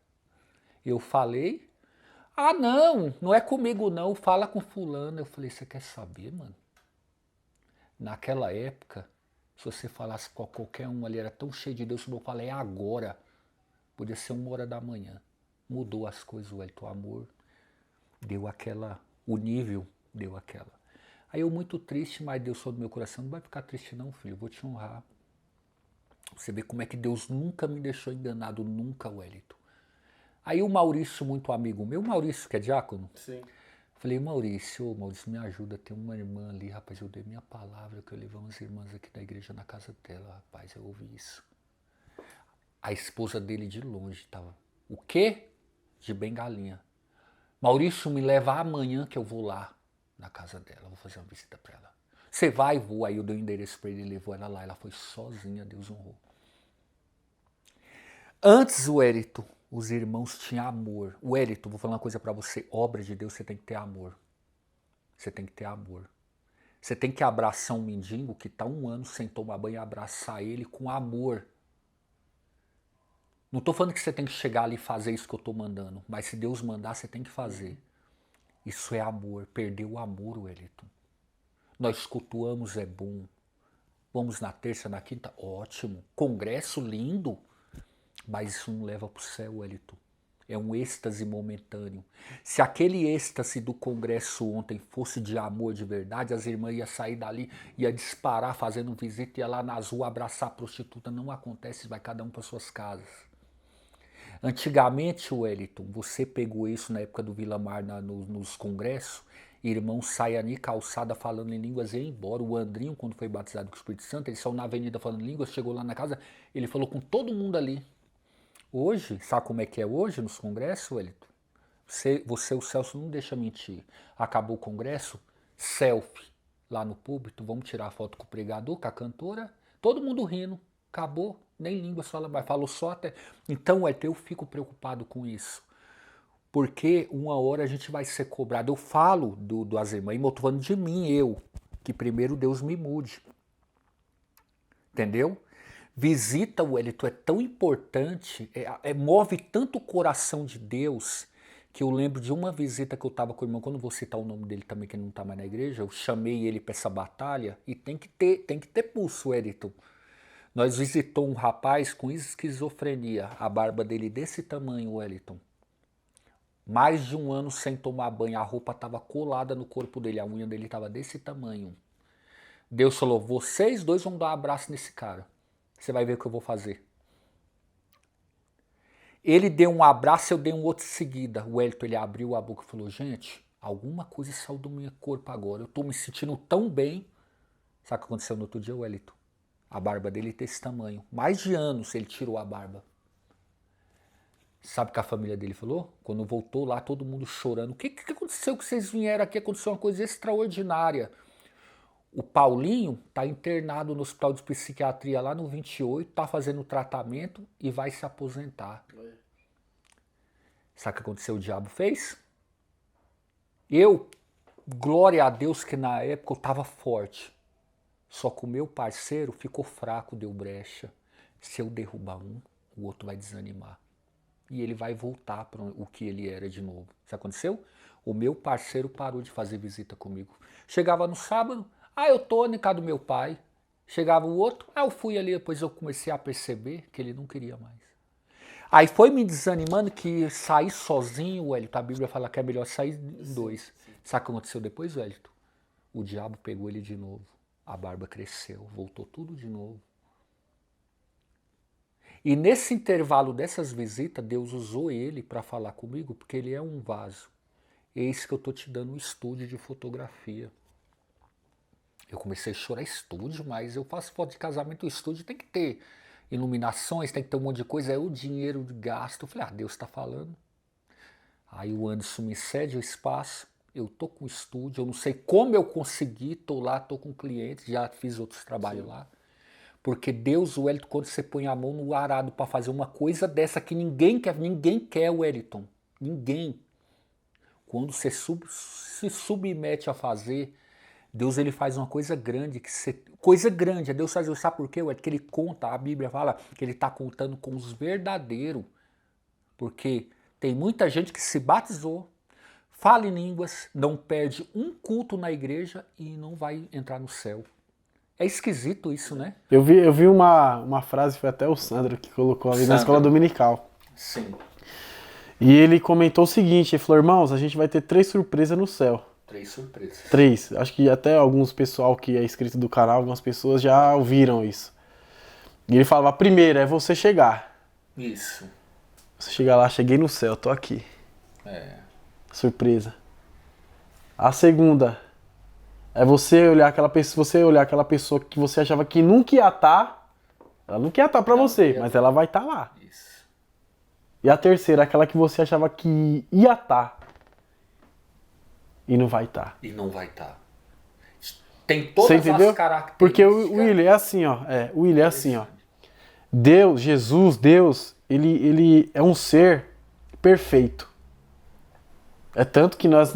Eu falei, não é comigo não, fala com fulano. Eu falei, você quer saber, mano? Naquela época, Se você falasse com qualquer um ali, era tão cheio de Deus, como eu falei, é agora. Podia ser 1h da manhã. Mudou as coisas, Wellington, o amor deu aquela, o nível deu aquela. Aí eu muito triste, mas Deus falou do meu coração, não vai ficar triste não, filho, eu vou te honrar. Você vê como é que Deus nunca me deixou enganado, nunca, Wellington. Aí o Maurício, muito amigo meu, o Maurício que é diácono, Sim. falei, Maurício, me ajuda, tem uma irmã ali, rapaz, eu dei minha palavra que eu levei umas irmãs aqui da igreja na casa dela, rapaz, eu ouvi isso. A esposa dele de longe tava, o quê? De bengalinha. Maurício, me leva amanhã que eu vou lá na casa dela, vou fazer uma visita pra ela. Você vai? Vou. Aí eu dei o endereço pra ele, levou ela lá, ela foi sozinha, Deus honrou. Antes, o Wellington, os irmãos tinham amor. O Wellington, vou falar uma coisa pra você, obra de Deus, você tem que ter amor. Você tem que ter amor. Você tem que abraçar um mendigo que tá 1 ano sem tomar banho e abraçar ele com amor. Não tô falando que você tem que chegar ali e fazer isso que eu tô mandando, mas se Deus mandar, você tem que fazer. Isso é amor. Perdeu o amor, Wellington. Nós cultuamos, é bom. Vamos na terça, na quinta, ótimo. Congresso lindo, mas isso não leva para o céu, Wellington. É um êxtase momentâneo. Se aquele êxtase do congresso ontem fosse de amor de verdade, as irmãs iam sair dali, ia disparar fazendo visita, ia lá nas ruas abraçar a prostituta. Não acontece, vai cada um para suas casas. Antigamente, Wellington, você pegou isso na época do Vila Mar nos congressos, irmão saia ali calçada falando em línguas e ia embora. O Andrinho, quando foi batizado com o Espírito Santo, ele saiu na avenida falando em línguas, chegou lá na casa, ele falou com todo mundo ali. Hoje, sabe como é que é hoje nos congressos, Wellington? Você, o Celso, não deixa mentir. Acabou o congresso, selfie lá no púlpito, vamos tirar a foto com o pregador, com a cantora, todo mundo rindo, acabou, nem língua fala mais, falou só até. Então, eu fico preocupado com isso. Porque uma hora a gente vai ser cobrado. Eu falo das irmãs, mas eu tô falando de mim, que primeiro Deus me mude. Entendeu? Visita, Wellington, é tão importante, move tanto o coração de Deus, que eu lembro de uma visita que eu estava com o irmão, quando vou citar o nome dele também, que ele não está mais na igreja, eu chamei ele para essa batalha, e tem que ter pulso, Wellington. Nós visitamos um rapaz com esquizofrenia, a barba dele desse tamanho, Wellington. Mais de 1 ano sem tomar banho, a roupa estava colada no corpo dele, a unha dele estava desse tamanho. Deus falou, vocês dois vão dar um abraço nesse cara. Você vai ver o que eu vou fazer. Ele deu um abraço, eu dei um outro em seguida. O Wellington, ele abriu a boca e falou, gente, alguma coisa saiu do meu corpo agora. Eu estou me sentindo tão bem. Sabe o que aconteceu no outro dia, Wellington? A barba dele tem esse tamanho. Mais de anos ele tirou a barba. Sabe o que a família dele falou? Quando voltou lá, todo mundo chorando. O que aconteceu que vocês vieram aqui? Aconteceu uma coisa extraordinária. O Paulinho está internado no hospital de psiquiatria lá no 28, está fazendo tratamento e vai se aposentar. Sabe o que aconteceu? O diabo fez? Glória a Deus que na época eu estava forte. Só que o meu parceiro ficou fraco, deu brecha. Se eu derrubar um, o outro vai desanimar. E ele vai voltar para o que ele era de novo. Isso aconteceu? O meu parceiro parou de fazer visita comigo. Chegava no sábado, eu tô na casa do meu pai. Chegava o outro, eu fui ali, depois eu comecei a perceber que ele não queria mais. Aí foi me desanimando que sair sozinho, Wellington, a Bíblia fala que é melhor sair em 2. Sim. Sabe o que aconteceu depois, Wellington? O diabo pegou ele de novo. A barba cresceu, voltou tudo de novo. E nesse intervalo dessas visitas, Deus usou ele para falar comigo, porque ele é um vaso. Eis que eu estou te dando um estúdio de fotografia. Eu comecei a chorar estúdio, mas eu faço foto de casamento, o estúdio tem que ter iluminações, tem que ter um monte de coisa, é o dinheiro de gasto. Eu falei, Deus está falando. Aí o Anderson me cede o espaço, eu tô com o estúdio, eu não sei como eu consegui, tô lá, tô com clientes, já fiz outros trabalhos lá. Porque Deus, Wellington, quando você põe a mão no arado para fazer uma coisa dessa que ninguém quer, Wellington. Ninguém. Quando você se submete a fazer, Deus ele faz uma coisa grande. Coisa grande. Deus faz, sabe por quê, Wellington? Que ele conta, a Bíblia fala que ele está contando com os verdadeiros. Porque tem muita gente que se batizou, fala em línguas, não perde um culto na igreja e não vai entrar no céu. É esquisito isso, né? Eu vi uma frase, foi até o Sandro que colocou ali na escola dominical. Sim. E ele comentou o seguinte, ele falou, irmãos, a gente vai ter 3 surpresas no céu. 3 surpresas. 3. Acho que até alguns pessoal que é inscrito do canal, algumas pessoas já ouviram isso. E ele falava, a primeira é você chegar. Isso. Você chegar lá, cheguei no céu, tô aqui. Surpresa. A segunda é você olhar aquela pessoa que você achava que nunca ia estar. Ela nunca ia estar pra você, mas ela vai estar lá. Isso. E a terceira, aquela que você achava que ia estar. E não vai estar. E não vai estar. Tem todas Você entendeu? as características. Porque o William é assim, ó. O William é assim, ó. Deus, Jesus, Deus, ele é um ser perfeito. É tanto que nós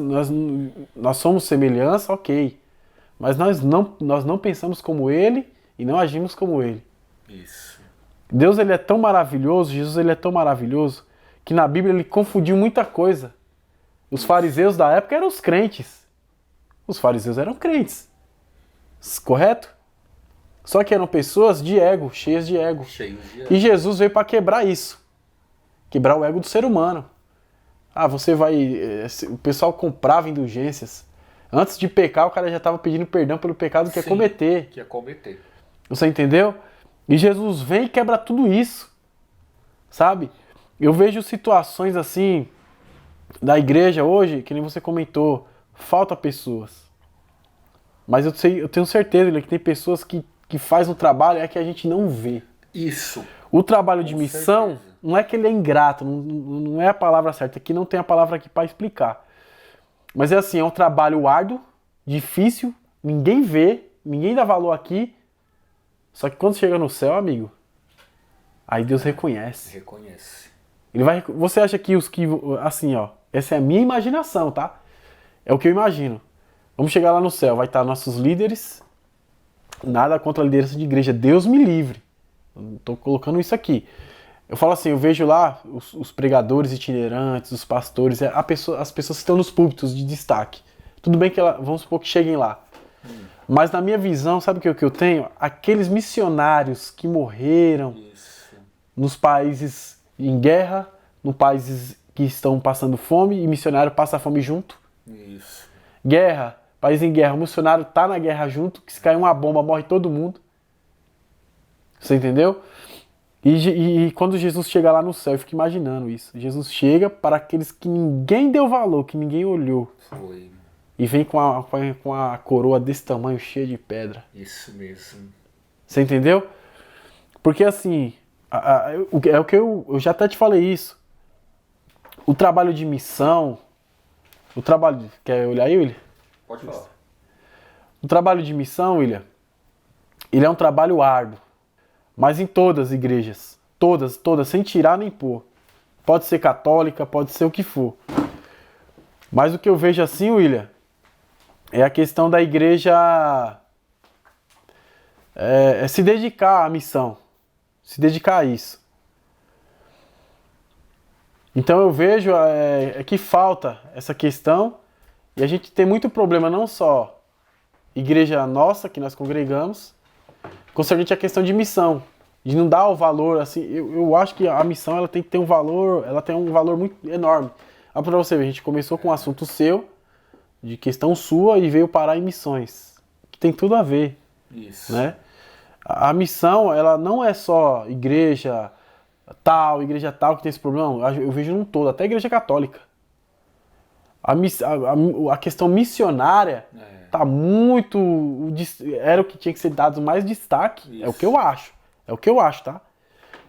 somos semelhança, ok. Mas nós não pensamos como ele e não agimos como ele. Isso. Deus, ele é tão maravilhoso, Jesus, ele é tão maravilhoso, que na Bíblia ele confundiu muita coisa. Os fariseus da época eram os crentes. Os fariseus eram crentes. Correto? Só que eram pessoas de ego, cheias de ego. E Jesus veio para quebrar isso. Quebrar o ego do ser humano. Você vai... O pessoal comprava indulgências. Antes de pecar, o cara já estava pedindo perdão pelo pecado que ia cometer. Que ia cometer. Você entendeu? E Jesus vem e quebra tudo isso. Sabe? Eu vejo situações assim da igreja hoje, que nem você comentou, falta pessoas. Mas eu tenho certeza que tem pessoas que fazem um trabalho que a gente não vê. Isso. O trabalho de missão, não é que ele é ingrato, não é a palavra certa, aqui não tem a palavra aqui para explicar. Mas é assim, é um trabalho árduo, difícil, ninguém vê, ninguém dá valor aqui. Só que quando chega no céu, amigo, aí Deus reconhece. Reconhece. Você acha que os que, assim, ó, essa é a minha imaginação, tá? É o que eu imagino. Vamos chegar lá no céu, vai estar nossos líderes, nada contra a liderança de igreja, Deus me livre. Eu não tô colocando isso aqui. Eu falo assim, eu vejo lá os pregadores itinerantes, os pastores, as pessoas que estão nos púlpitos de destaque. Tudo bem que vamos supor que cheguem lá. Mas na minha visão, sabe o que eu tenho? Aqueles missionários que morreram nos países em guerra, nos países que estão passando fome, e missionário passa fome junto. Isso. Guerra, país em guerra, o missionário tá na guerra junto, que se cair uma bomba morre todo mundo. Você entendeu? E quando Jesus chega lá no céu, eu fico imaginando isso. Jesus chega para aqueles que ninguém deu valor, que ninguém olhou. Foi. E vem com a coroa desse tamanho, cheia de pedra. Isso mesmo. Você entendeu? Porque assim, é o que eu já até te falei isso. O trabalho de missão, quer olhar aí, William? Pode falar. O trabalho de missão, William, ele é um trabalho árduo. Mas em todas as igrejas. Todas, sem tirar nem pôr. Pode ser católica, pode ser o que for. Mas o que eu vejo assim, William, é a questão da igreja se dedicar à missão. Se dedicar a isso. Então eu vejo que falta essa questão. E a gente tem muito problema, não só igreja nossa, que nós congregamos, concernente à questão de missão, de não dar o valor, assim, eu acho que a missão ela tem que ter um valor, ela tem um valor muito enorme. Para você ver, a gente começou com um assunto seu, de questão sua, e veio parar em missões, que tem tudo a ver. Isso. Né? A missão, ela não é só igreja tal que tem esse problema, eu vejo num todo, até a igreja católica. A questão missionária tá muito... Era o que tinha que ser dado mais destaque. Isso. É o que eu acho. É o que eu acho, tá?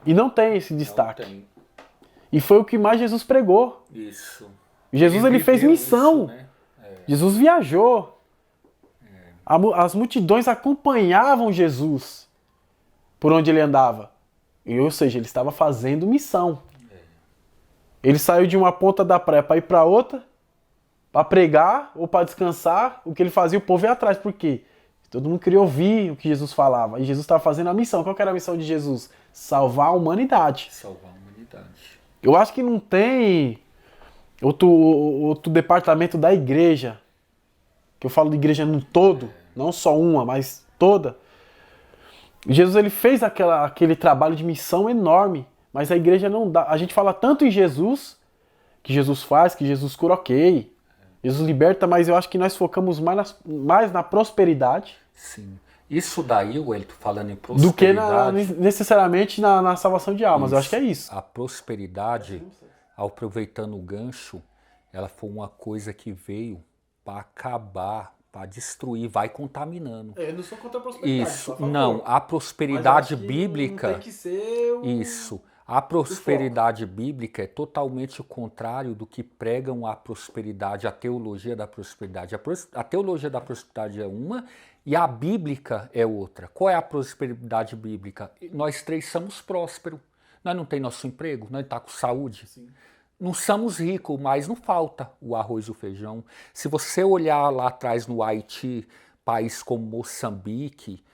E não tem esse destaque. Não tem. E foi o que mais Jesus pregou. Isso. Jesus, ele fez missão. Isso, né? Jesus viajou. As multidões acompanhavam Jesus por onde ele andava. Ou seja, ele estava fazendo missão. Ele saiu de uma ponta da praia para ir para outra, para pregar ou para descansar. O que ele fazia, o povo ia atrás. Por quê? Todo mundo queria ouvir o que Jesus falava. E Jesus estava fazendo a missão. Qual que era a missão de Jesus? Salvar a humanidade. Salvar a humanidade. Eu acho que não tem outro departamento da igreja, que eu falo de igreja no todo, não só uma, mas toda, Jesus ele fez aquele trabalho de missão enorme, mas a igreja não dá. A gente fala tanto em Jesus, que Jesus faz, que Jesus cura, ok. Jesus liberta, mas eu acho que nós focamos mais na prosperidade. Sim. Isso daí, Wellington, falando em Do que prosperidade... necessariamente na salvação de almas. Isso. Eu acho que é isso. A prosperidade, aproveitando o gancho, ela foi uma coisa que veio para acabar, para destruir, vai contaminando. Eu não sou contra a prosperidade. Isso, não, a prosperidade bíblica... Não tem que ser Isso. A prosperidade bíblica é totalmente o contrário do que pregam a prosperidade, a teologia da prosperidade. A teologia da prosperidade é uma e a bíblica é outra. Qual é a prosperidade bíblica? Nós três somos prósperos. Nós não temos nosso emprego, nós estamos com saúde. Sim. Não somos ricos, mas não falta o arroz e o feijão. Se você olhar lá atrás no Haiti, país como Moçambique,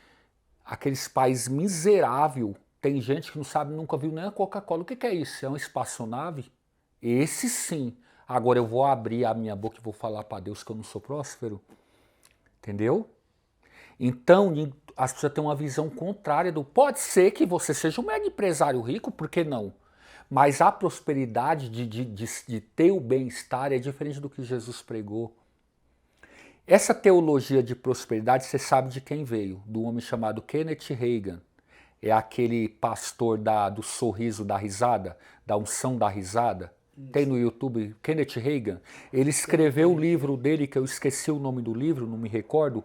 aqueles países miseráveis, tem gente que não sabe, nunca viu nem a Coca-Cola. O que é isso? É uma espaçonave? Esse sim. Agora eu vou abrir a minha boca e vou falar para Deus que eu não sou próspero. Entendeu? Então, as pessoas têm uma visão contrária do... Pode ser que você seja um mega empresário rico, por que não? Mas a prosperidade de ter o bem-estar é diferente do que Jesus pregou. Essa teologia de prosperidade, você sabe de quem veio? Do homem chamado Kenneth Hagin. É aquele pastor do sorriso da risada, da unção da risada. Tem no YouTube, Kenneth Hagin. Ele escreveu o livro dele, que eu esqueci o nome do livro, não me recordo,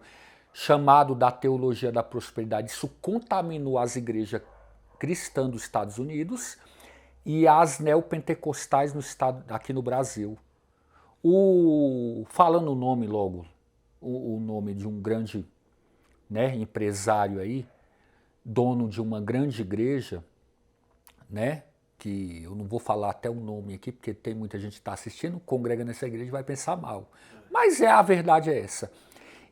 chamado Da Teologia da Prosperidade. Isso contaminou as igrejas cristãs dos Estados Unidos e as neopentecostais aqui no Brasil. Falando o nome logo, o nome de um grande, né, empresário aí, dono de uma grande igreja, né, que eu não vou falar até o nome aqui, porque tem muita gente que está assistindo, congrega nessa igreja e vai pensar mal. Mas a verdade é essa.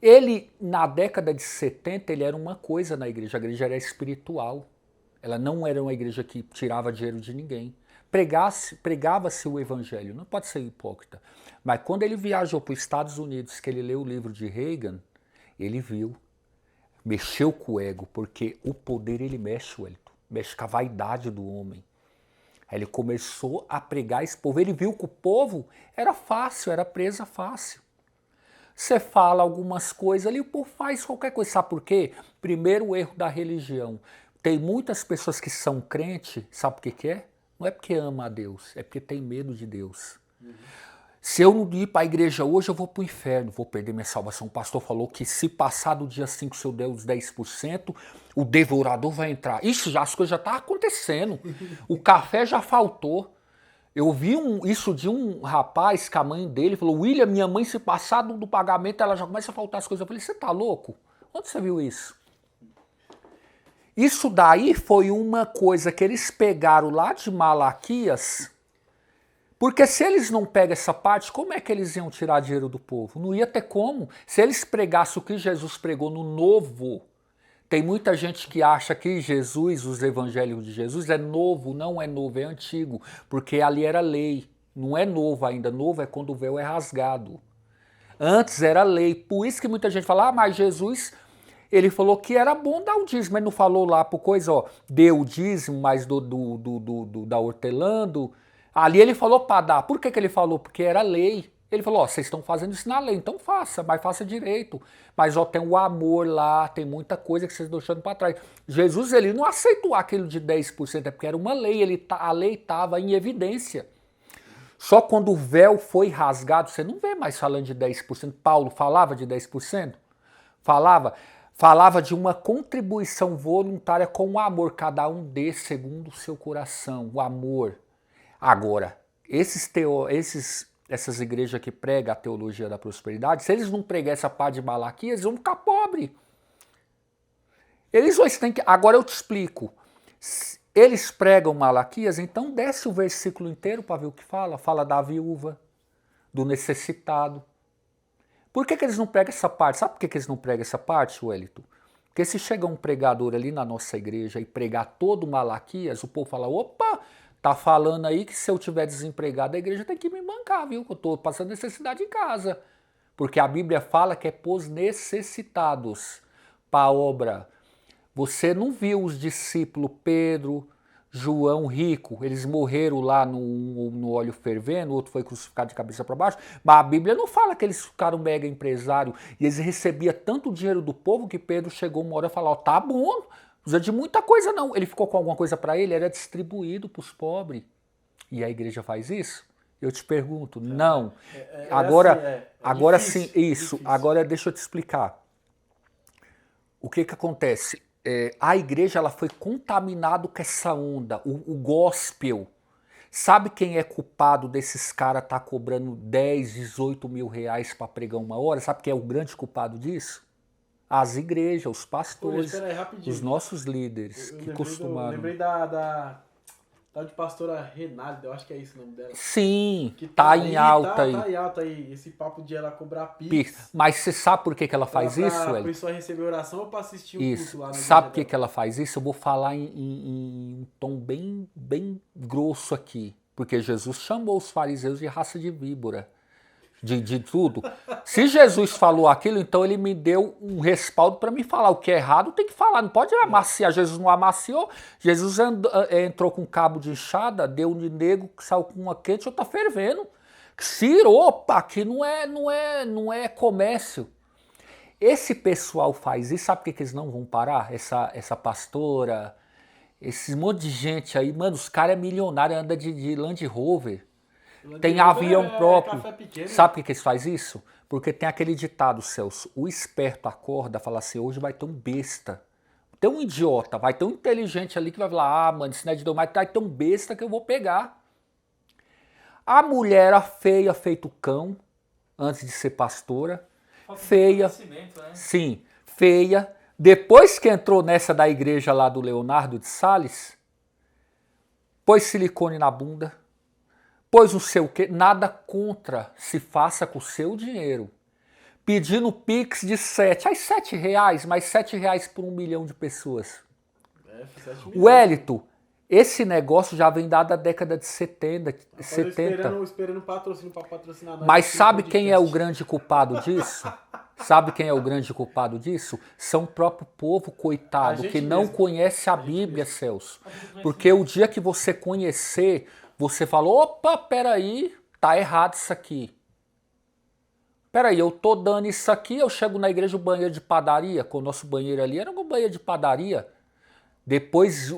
Ele, na década de 70, ele era uma coisa na igreja. A igreja era espiritual. Ela não era uma igreja que tirava dinheiro de ninguém. Pregava-se o evangelho, não pode ser hipócrita. Mas quando ele viajou para os Estados Unidos, que ele leu o livro de Reagan, ele viu, mexeu com o ego, porque o poder ele mexe, Wellington, mexe com a vaidade do homem. Aí ele começou a pregar esse povo, ele viu que o povo era fácil, era presa fácil. Você fala algumas coisas ali, o povo faz qualquer coisa. Sabe por quê? Primeiro, o erro da religião. Tem muitas pessoas que são crentes, sabe por que é? Não é porque ama a Deus, é porque tem medo de Deus. Se eu não ir para a igreja hoje, eu vou para o inferno, vou perder minha salvação. O pastor falou que se passar do dia 5, se eu der os 10%, o devorador vai entrar. Isso já, as coisas já estão acontecendo. O café já faltou. Eu vi isso de um rapaz que a mãe dele falou: William, minha mãe, se passar do pagamento, ela já começa a faltar as coisas. Eu falei: você tá louco? Onde você viu isso? Isso daí foi uma coisa que eles pegaram lá de Malaquias, porque se eles não pegam essa parte, como é que eles iam tirar dinheiro do povo? Não ia ter como. Se eles pregassem o que Jesus pregou no Novo, tem muita gente que acha que Jesus, os evangelhos de Jesus, é novo. Não é novo, é antigo, porque ali era lei. Não é novo ainda, novo é quando o véu é rasgado. Antes era lei, por isso que muita gente fala: mas Jesus, ele falou que era bom dar o dízimo, mas não falou lá por coisa, ó, deu o dízimo, mas da hortelã, ali ele falou para dar. Por que ele falou? Porque era lei. Ele falou: ó, vocês estão fazendo isso na lei, então faça, mas faça direito. Mas ó, tem o amor lá, tem muita coisa que vocês estão deixando para trás. Jesus, ele não aceitou aquilo de 10%, é porque era uma lei, a lei estava em evidência. Só quando o véu foi rasgado, você não vê mais falando de 10%. Paulo falava de 10%? Falava de uma contribuição voluntária com o amor, cada um dê segundo o seu coração, o amor. Agora, essas igrejas que pregam a teologia da prosperidade, se eles não pregarem essa parte de Malaquias, eles vão ficar pobres. Agora eu te explico. Eles pregam Malaquias, então desce o versículo inteiro para ver o que fala. Fala da viúva, do necessitado. Por que eles não pregam essa parte? Sabe por que eles não pregam essa parte, Wellington? Porque se chega um pregador ali na nossa igreja e pregar todo Malaquias, o povo fala: opa, tá falando aí que se eu tiver desempregado, a igreja tem que me bancar, viu? Que eu tô passando necessidade em casa. Porque a Bíblia fala que é pros necessitados para a obra. Você não viu os discípulos Pedro, João, Rico, eles morreram lá no óleo fervendo, o outro foi crucificado de cabeça para baixo, mas a Bíblia não fala que eles ficaram mega empresários e eles recebiam tanto dinheiro do povo que Pedro chegou uma hora e falou, tá bom, não precisa de muita coisa não. Ele ficou com alguma coisa para ele, era distribuído para os pobres. E a igreja faz isso? Eu te pergunto, não. Agora difícil, sim, isso. difícil. Agora deixa eu te explicar. O que acontece? A igreja ela foi contaminada com essa onda, o gospel. Sabe quem é culpado desses caras tá cobrando 10, 18 mil reais para pregar uma hora? Sabe quem é o grande culpado disso? As igrejas, os pastores, Espera aí, rapidinho. os nossos líderes que costumaram. Lembrei da de pastora Renalda, eu acho que é isso o nome dela. Sim, Que tá em alta aí. Tá em alta aí, esse papo de ela cobrar Pix. Mas você sabe por que ela faz isso, Pra Hélio? pessoa receber oração ou pra assistir o Isso. culto lá na Sabe por igreja que ela faz isso? Eu vou falar em um tom bem grosso aqui. Porque Jesus chamou os fariseus de raça de víbora. De tudo. Se Jesus falou aquilo, então ele me deu um respaldo para me falar. O que é errado tem que falar. Não pode amaciar. Jesus não amaciou. Jesus entrou com um cabo de enxada, deu de nego, saiu com uma quente, outra fervendo. Ciro, opa, aqui não é comércio. Esse pessoal faz isso, sabe por que eles não vão parar? Essa pastora, esse monte de gente aí, mano, os caras é milionário, anda de Land Rover. Tem avião próprio. Sabe por que eles fazem isso? Porque tem aquele ditado, Celso, o esperto acorda e fala assim, hoje vai ter um besta. Tem um idiota, vai ter um inteligente ali que vai falar, mano, isso não é de Deus, mas vai ter um besta que eu vou pegar. A mulher era feia, feito cão, antes de ser pastora. Feia, né? sim, feia. Depois que entrou nessa da igreja lá do Leonardo de Sales, pôs silicone na bunda, pôs não sei o quê, nada contra se faça com o seu dinheiro. Pedindo Pix de 7, aí 7 reais, mas 7 reais por 1 milhão de pessoas. O Wellington, esse negócio já vem dado da década de 70. Esperando patrocínio para patrocinar nós. Mas sabe quem é o grande culpado disso? Sabe quem é o grande culpado disso? São o próprio povo, coitado, que não conhece a Bíblia, Celso. Porque o dia que você conhecer, você falou, opa, peraí, tá errado isso aqui. Peraí, eu tô dando isso aqui, eu chego na igreja, o banheiro de padaria, com o nosso banheiro ali, era um banheiro de padaria. Depois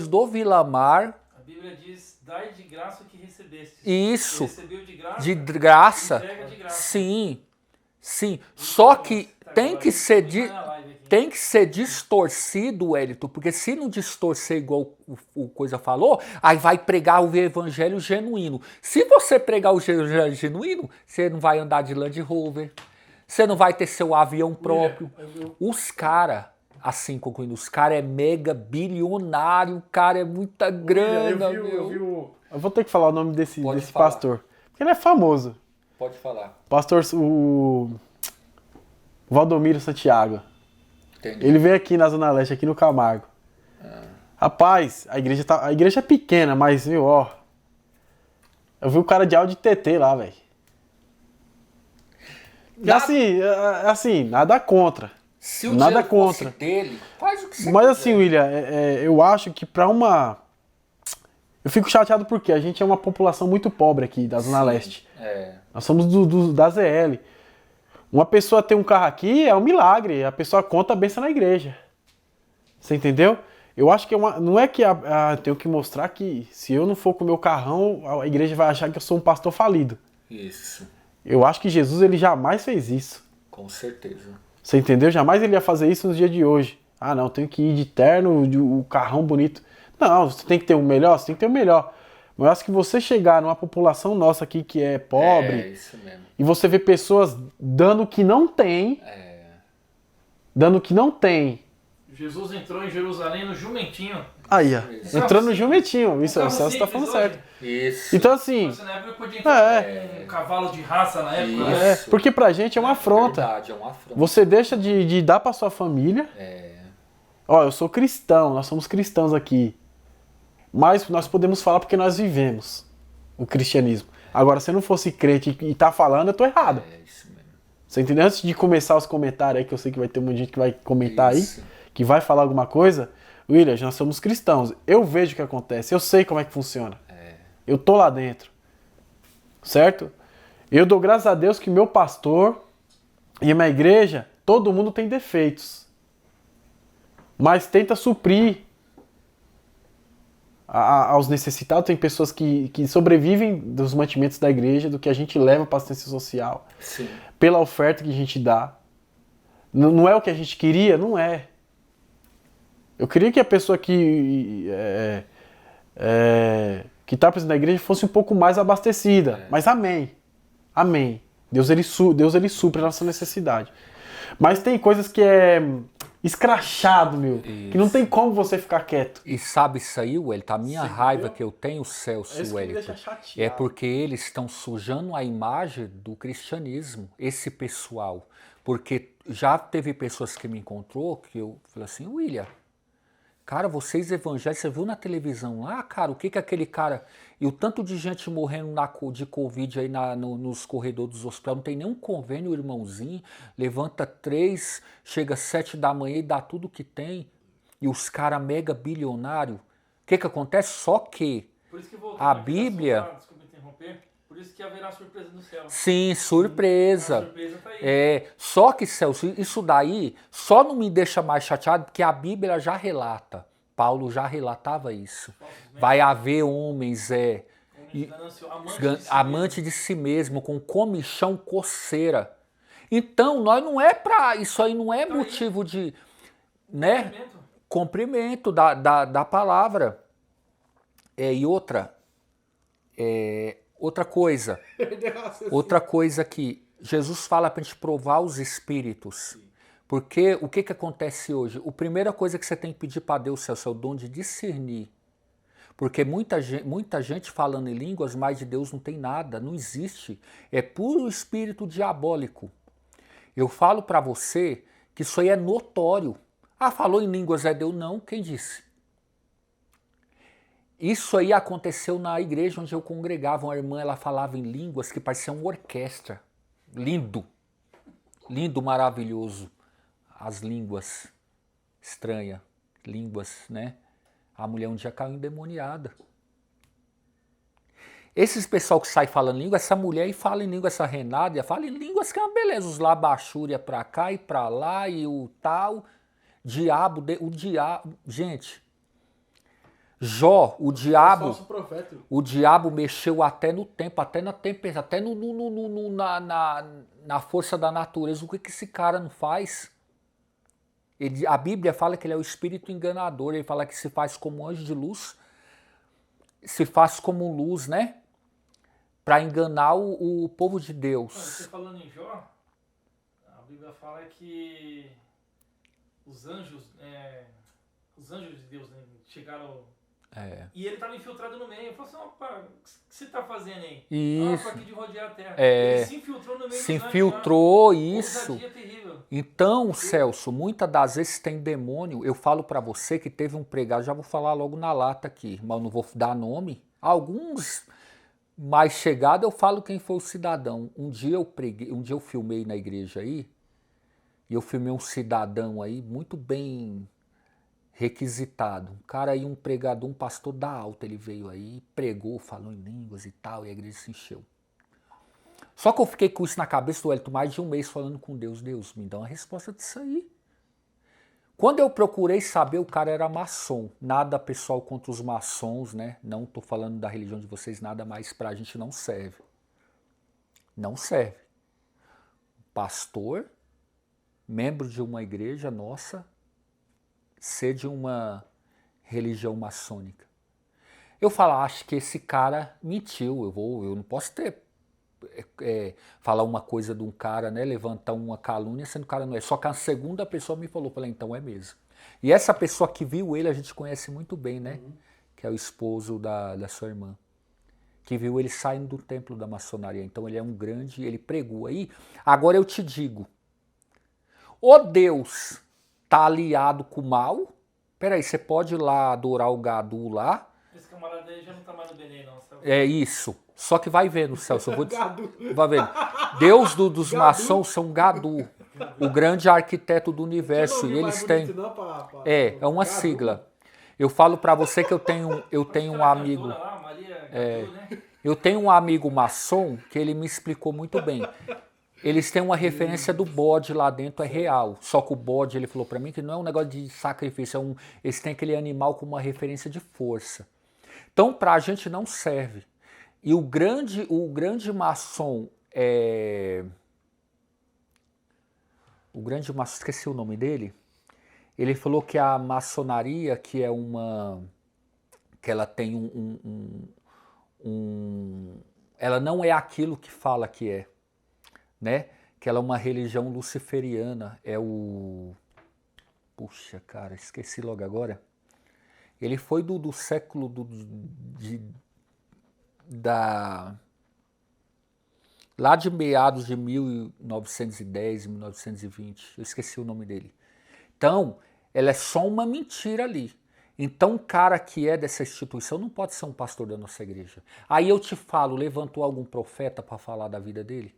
do Vilamar... A Bíblia diz, dai de graça o que recebeste. Isso, Recebeu de graça, entrega de graça. Sim, sim. Só que tem que ser distorcido, Wellington, porque se não distorcer igual o Coisa falou, aí vai pregar o evangelho genuíno. Se você pregar o evangelho genuíno, você não vai andar de Land Rover, você não vai ter seu avião próprio. Os caras, assim concluindo, os caras é mega bilionário, o cara é muita grana, Eu vou ter que falar o nome desse pastor, porque ele é famoso. Pode falar. Pastor, o Valdomiro Santiago. Entendi. Ele veio aqui na Zona Leste, aqui no Camargo. Rapaz, a igreja é pequena, mas, viu, ó. Eu vi o cara de áudio TT lá, velho. Assim, nada contra. Se o nada dinheiro contra. fosse dele, faz o que você Mas quiser. assim, William, eu acho que pra uma... Eu fico chateado porque a gente é uma população muito pobre aqui da Zona Leste. Nós somos da ZL. Uma pessoa ter um carro aqui é um milagre. A pessoa conta a bênção na igreja. Você entendeu? Eu acho que não é que tenho que mostrar que se eu não for com o meu carrão, a igreja vai achar que eu sou um pastor falido. Isso, Eu acho que Jesus ele jamais fez isso. com certeza. Você entendeu? Jamais ele ia fazer isso nos dias de hoje. Ah, não, tenho que ir de terno, o carrão bonito. Não, você tem que ter o melhor, você tem que ter o melhor. Mas eu acho que você chegar numa população nossa aqui que é pobre, É isso mesmo. e você vê pessoas dando o que não tem, dando o que não tem. Jesus entrou em Jerusalém no jumentinho. Aí, ó, entrando no jumentinho, isso, o Celso tá falando certo. Isso. Então assim, Você na época podia entrar com um cavalo de raça na época, né? Isso. porque pra gente é uma afronta. Verdade, é uma afronta. Você deixa de dar pra sua família. Ó, eu sou cristão, nós somos cristãos aqui. Mas nós podemos falar porque nós vivemos o cristianismo. Agora, se eu não fosse crente e tá falando, eu tô errado. É isso mesmo. Você entendeu? Antes de começar os comentários aí, que eu sei que vai ter um monte de gente que vai comentar Isso. aí, que vai falar alguma coisa, William, nós somos cristãos. Eu vejo o que acontece, eu sei como é que funciona. Eu tô lá dentro. Certo? Eu dou graças a Deus que meu pastor e a minha igreja, todo mundo tem defeitos. Mas tenta suprir aos necessitados. Tem pessoas que sobrevivem dos mantimentos da igreja, do que a gente leva para a assistência social. Sim. Pela oferta que a gente dá. Não é o que a gente queria? Não é. Eu queria que a pessoa que está precisando da igreja fosse um pouco mais abastecida. Mas amém. Amém. Deus ele supre a nossa necessidade. Mas tem coisas que é escrachado, meu. Isso. Que não tem como você ficar quieto. E sabe isso aí, Wellington? A minha raiva que eu tenho, Celso, Wellington, é porque eles estão sujando a imagem do cristianismo, esse pessoal. Porque já teve pessoas que me encontrou que eu falei assim, William, cara, vocês evangélicos, você viu na televisão lá, cara, o que aquele cara... E o tanto de gente morrendo de Covid aí nos corredores dos hospitais, não tem nenhum convênio, irmãozinho, levanta 3, chega 7 da manhã e dá tudo que tem, e os caras mega bilionários. O que acontece? Só que a Bíblia... Desculpa interromper. Por isso que haverá surpresa no céu. Sim, surpresa. A surpresa tá aí. Só que, Celso, isso daí só não me deixa mais chateado porque a Bíblia já relata. Paulo já relatava isso. Vai haver homens amante de si mesmo, com comichão, coceira. Então, nós não é para... Isso aí não é motivo de... né? Cumprimento da palavra. E outra coisa. Outra coisa que Jesus fala para a gente provar os espíritos. Porque o que acontece hoje? A primeira coisa que você tem que pedir para Deus, Celso, é o dom de discernir. Porque muita gente falando em línguas, mas de Deus não tem nada, não existe. É puro espírito diabólico. Eu falo para você que isso aí é notório. Ah, falou em línguas, é Deus? Não, quem disse? Isso aí aconteceu na igreja onde eu congregava. Uma irmã, ela falava em línguas que parecia uma orquestra. Lindo. Lindo, maravilhoso. As línguas estranhas, línguas, né? A mulher um dia caiu endemoniada. Esses pessoal que sai falando língua, essa mulher aí fala em língua, essa Renádia, fala em línguas que é uma beleza. Os labachúria pra cá e pra lá e o tal. O diabo, gente... Jó, o diabo mexeu até no tempo, até na tempestade, até na força da natureza. O que esse cara não faz? A Bíblia fala que ele é o espírito enganador. Ele fala que se faz como anjo de luz, se faz como luz, né? Para enganar o povo de Deus. Você falando em Jó, a Bíblia fala que os anjos de Deus, né, chegaram... E ele estava infiltrado no meio. Eu falei assim, opa, o que você está fazendo aí? Isso. Aqui de rodear a terra. Ele se infiltrou no meio Se infiltrou, isso. Ousadia terrível. Então, Celso, muitas das vezes tem demônio. Eu falo para você que teve um pregado, já vou falar logo na lata aqui, mas não vou dar nome. Alguns mais chegados eu falo quem foi o cidadão. Um dia eu filmei na igreja aí, e eu filmei um cidadão aí muito bem... requisitado. Um cara aí, um pregador, um pastor da alta, ele veio aí, pregou, falou em línguas e tal, e a igreja se encheu. Só que eu fiquei com isso na cabeça do Wellington mais de um mês falando com Deus. Deus, me dá uma resposta disso aí. Quando eu procurei saber, o cara era maçom. Nada pessoal contra os maçons, né? Não tô falando da religião de vocês, nada mais pra gente não serve. Não serve. Pastor, membro de uma igreja nossa, ser de uma religião maçônica. Eu falo, acho que esse cara mentiu, eu não posso falar uma coisa de um cara, né, levantar uma calúnia, sendo que o cara não é. Só que a segunda pessoa me falou, então é mesmo. E essa pessoa que viu ele, a gente conhece muito bem, né, que é o esposo da sua irmã, que viu ele saindo do templo da maçonaria. Então ele é um grande, ele pregou aí. Agora eu te digo, o Deus... tá aliado com o mal. Peraí, você pode ir lá adorar o Gadu lá. Esse camarada aí já não tá mais no Benê, não. Sabe? É isso. Só que vai vendo, Celso. Eu vou vai vendo. Deus dos maçons são Gadu. O grande arquiteto do universo. E eles têm... É uma sigla. Eu falo para você que eu tenho um amigo... Eu tenho um amigo maçom que ele me explicou muito bem. Eles têm uma referência do bode lá dentro, é real. Só que o bode, ele falou para mim, que não é um negócio de sacrifício, eles têm aquele animal com uma referência de força. Então, para a gente não serve. E o grande maçom O grande maçom, esqueci o nome dele. Ele falou que a maçonaria, que é que ela tem ela não é aquilo que fala que é, né? Que ela é uma religião luciferiana, puxa, cara, esqueci logo agora. Ele foi do século lá de meados de 1910, 1920, eu esqueci o nome dele. Então, ela é só uma mentira ali. Então, um cara que é dessa instituição não pode ser um pastor da nossa igreja. Aí eu te falo, levantou algum profeta para falar da vida dele?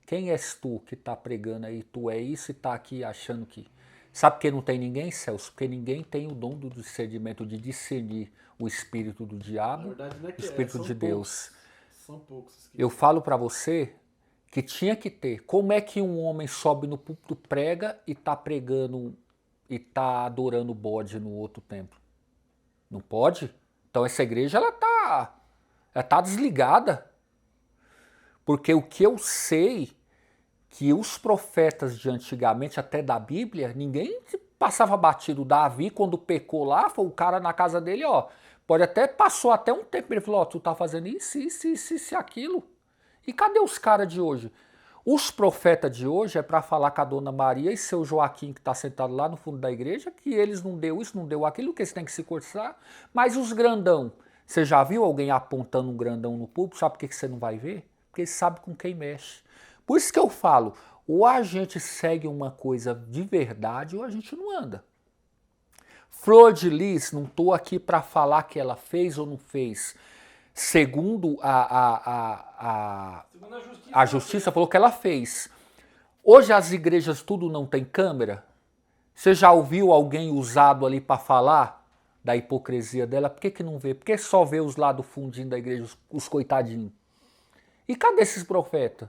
Quem és tu que está pregando aí? Tu é isso e está aqui achando que... Sabe por que não tem ninguém, Celso? Porque ninguém tem o dom do discernimento de discernir o espírito do diabo e o espírito de Deus. São poucos. Eu falo para você que tinha que ter. Como é que um homem sobe no púlpito, prega e está pregando e está adorando o bode no outro templo? Não pode? Então essa igreja ela tá desligada. Porque o que eu sei que os profetas de antigamente, até da Bíblia, ninguém passava batido. Davi, quando pecou lá, foi o cara na casa dele, ó. Pode até, passou até um tempo, ele falou, ó, tu tá fazendo isso, aquilo. E cadê os caras de hoje? Os profetas de hoje é para falar com a dona Maria e seu Joaquim, que está sentado lá no fundo da igreja, que eles não deu isso, não deu aquilo, que eles têm que se curçar. Mas os grandão, você já viu alguém apontando um grandão no público? Sabe por que você não vai ver? Porque eles sabem com quem mexe. Por isso que eu falo, ou a gente segue uma coisa de verdade ou a gente não anda. Flor de Lis, não estou aqui para falar que ela fez ou não fez. Segundo a justiça falou que ela fez. Hoje as igrejas tudo não tem câmera. Você já ouviu alguém usado ali para falar da hipocrisia dela? Por que não vê? Por que só vê os lá do fundinho da igreja, os coitadinhos? E cadê esses profetas?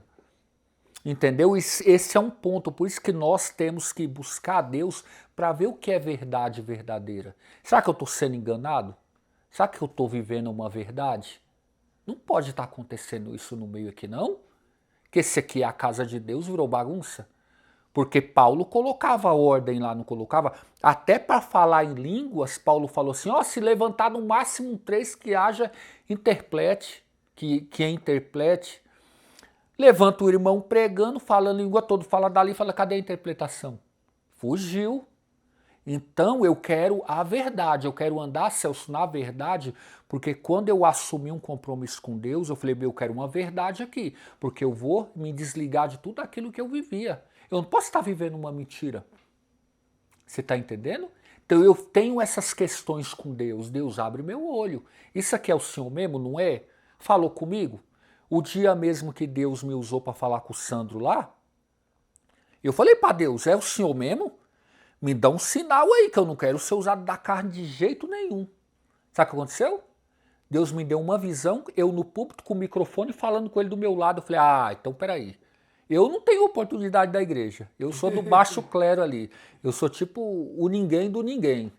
Entendeu? Esse é um ponto, por isso que nós temos que buscar a Deus para ver o que é verdade verdadeira. Será que eu estou sendo enganado? Será que eu estou vivendo uma verdade? Não pode estar acontecendo isso no meio aqui, não. Que esse aqui é a casa de Deus, virou bagunça. Porque Paulo colocava ordem lá, não colocava? Até para falar em línguas, Paulo falou assim, ó, se levantar no máximo 3 que haja interprete, que interprete. Levanta o irmão pregando, falando língua toda, fala dali, fala, cadê a interpretação? Fugiu. Então eu quero a verdade, eu quero andar, Celso, na verdade, porque quando eu assumi um compromisso com Deus, eu falei, eu quero uma verdade aqui, porque eu vou me desligar de tudo aquilo que eu vivia. Eu não posso estar vivendo uma mentira. Você está entendendo? Então eu tenho essas questões com Deus, Deus abre meu olho. Isso aqui é o Senhor mesmo, não é? Falou comigo? O dia mesmo que Deus me usou para falar com o Sandro lá, eu falei para Deus, é o Senhor mesmo? Me dá um sinal aí, que eu não quero ser usado da carne de jeito nenhum. Sabe o que aconteceu? Deus me deu uma visão, eu no púlpito com o microfone falando com ele do meu lado. Eu falei, então peraí. Eu não tenho oportunidade da igreja. Eu sou do baixo clero ali. Eu sou tipo o ninguém do ninguém.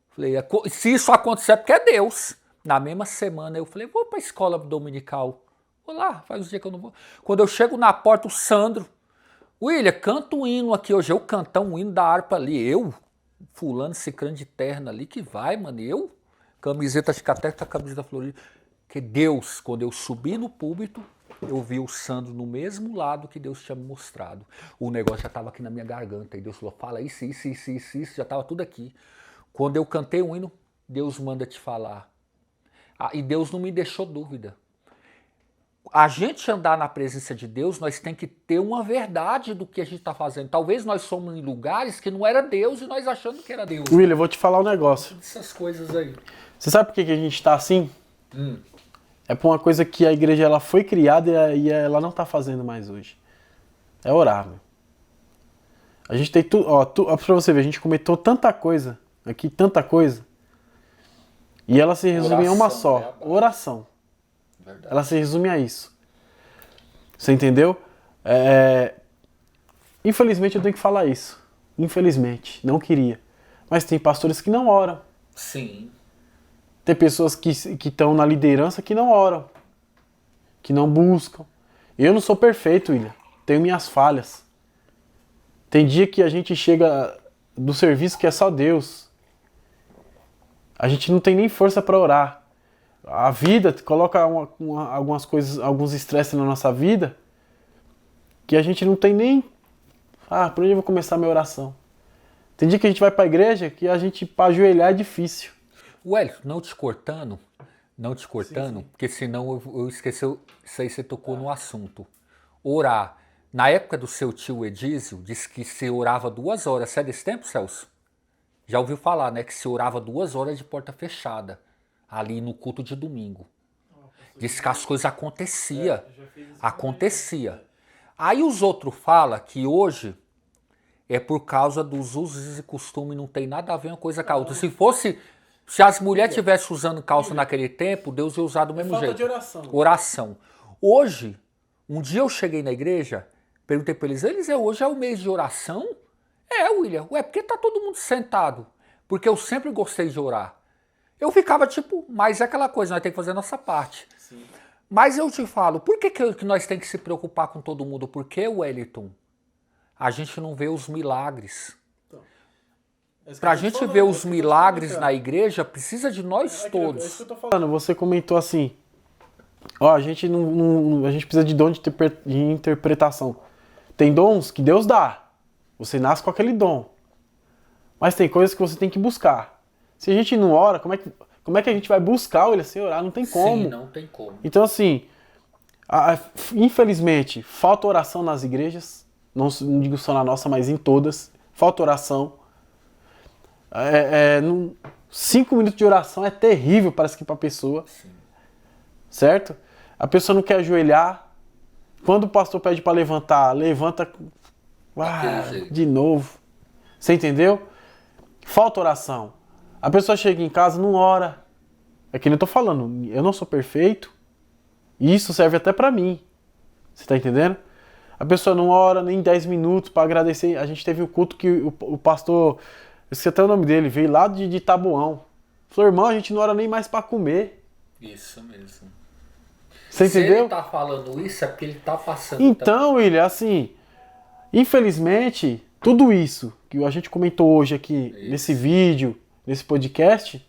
Falei, se isso acontecer é porque é Deus. Na mesma semana eu falei, vou para a escola dominical. Vou lá, faz uns dias que eu não vou. Quando eu chego na porta, o Sandro, William, canta um hino aqui hoje. Eu cantar um hino da harpa ali. Eu, fulano, cicrano de terno ali, que vai, mano. Eu, camiseta de cateca, camiseta florida. Que Deus, quando eu subi no púlpito, eu vi o Sandro no mesmo lado que Deus tinha me mostrado. O negócio já estava aqui na minha garganta. E Deus falou, fala isso, já estava tudo aqui. Quando eu cantei um hino, Deus manda te falar. E Deus não me deixou dúvida. A gente andar na presença de Deus, nós tem que ter uma verdade do que a gente está fazendo. Talvez nós somos em lugares que não era Deus e nós achando que era Deus. William, eu vou te falar um negócio. Essas coisas aí. Você sabe por que a gente está assim? É por uma coisa que a igreja ela foi criada e ela não está fazendo mais hoje. É orar, meu. A gente tem tudo, ó, pra você ver, a gente comentou tanta coisa aqui, tanta coisa, e ela se resume em uma só, oração. Verdade. Ela se resume a isso. Você entendeu? Infelizmente eu tenho que falar isso. Infelizmente, não queria. Mas tem pastores que não oram. Sim. Tem pessoas que estão na liderança que não oram, que não buscam. Eu não sou perfeito, William. Tenho minhas falhas. Tem dia que a gente chega do serviço que é só Deus. A gente não tem nem força para orar. A vida coloca algumas coisas, alguns estresses na nossa vida que a gente não tem nem... por onde eu vou começar a minha oração? Tem dia que a gente vai para a igreja que a gente, para ajoelhar, é difícil. Wellington, não te cortando, sim. Porque senão eu esqueci, isso aí você tocou no assunto. Orar. Na época do seu tio Edísio, disse que se orava 2 horas. Você é desse tempo, Celso? Já ouviu falar, né? Que se orava 2 horas de porta fechada, ali no culto de domingo. Disse que as coisas aconteciam. Acontecia. Aí os outros falam que hoje é por causa dos usos e costumes, não tem nada a ver uma coisa com a outra. Se as mulheres tivessem usando calça naquele tempo, Deus ia usar do mesmo jeito. De oração. Oração. Hoje, um dia eu cheguei na igreja, perguntei para eles, hoje é o mês de oração? William, porque tá todo mundo sentado? Porque eu sempre gostei de orar. Eu ficava mas é aquela coisa, nós temos que fazer a nossa parte. Sim. Mas eu te falo, por que nós temos que se preocupar com todo mundo? Porque, Wellington, a gente não vê os milagres. Para a gente ver os milagres na igreja, precisa de nós todos. É isso que eu tô falando. Você comentou assim, a gente a gente precisa de dom de interpretação. Tem dons que Deus dá. Você nasce com aquele dom. Mas tem coisas que você tem que buscar. Se a gente não ora, como é que a gente vai buscar ele sem orar? Não tem como. Sim, não tem como. Então assim, infelizmente, falta oração nas igrejas. Não digo só na nossa, mas em todas. Falta oração. 5 minutos de oração é terrível, parece que para a pessoa. Sim. Certo? A pessoa não quer ajoelhar. Quando o pastor pede para levantar, levanta de novo. Você entendeu? Falta oração. A pessoa chega em casa, não ora. É que eu tô falando, eu não sou perfeito. E isso serve até para mim. Você tá entendendo? A pessoa não ora nem 10 minutos para agradecer. A gente teve um culto que o pastor, esqueci até o nome dele, veio lá de Taboão. Falou, irmão, a gente não ora nem mais para comer. Isso mesmo. Você entendeu? Se ele tá falando isso é porque ele tá passando. Então, William, assim, infelizmente, tudo isso que a gente comentou hoje aqui, nesse vídeo, nesse podcast,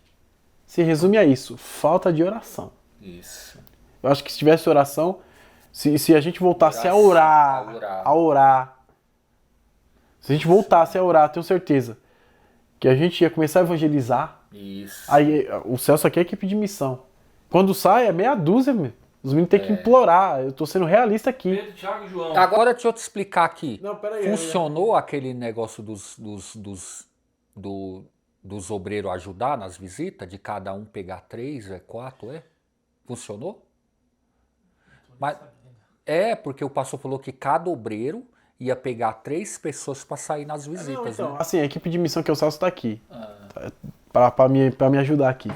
se resume a isso. Falta de oração. Isso. Eu acho que se tivesse oração... Se a gente voltasse a orar, se a gente voltasse a orar, tenho certeza que a gente ia começar a evangelizar. Isso. Aí o Celso aqui é equipe de missão. Quando sai é meia dúzia, meu. Os meninos têm que implorar. Eu tô sendo realista aqui. Pedro, Thiago e João. Agora deixa eu te explicar aqui. Não, peraí, funcionou aquele negócio dos obreiros ajudar nas visitas, de cada um pegar 3, 4, Funcionou? Mas, porque o pastor falou que cada obreiro ia pegar 3 pessoas para sair nas visitas. Então, assim, a equipe de missão que o Celso tá aqui. Para me ajudar aqui.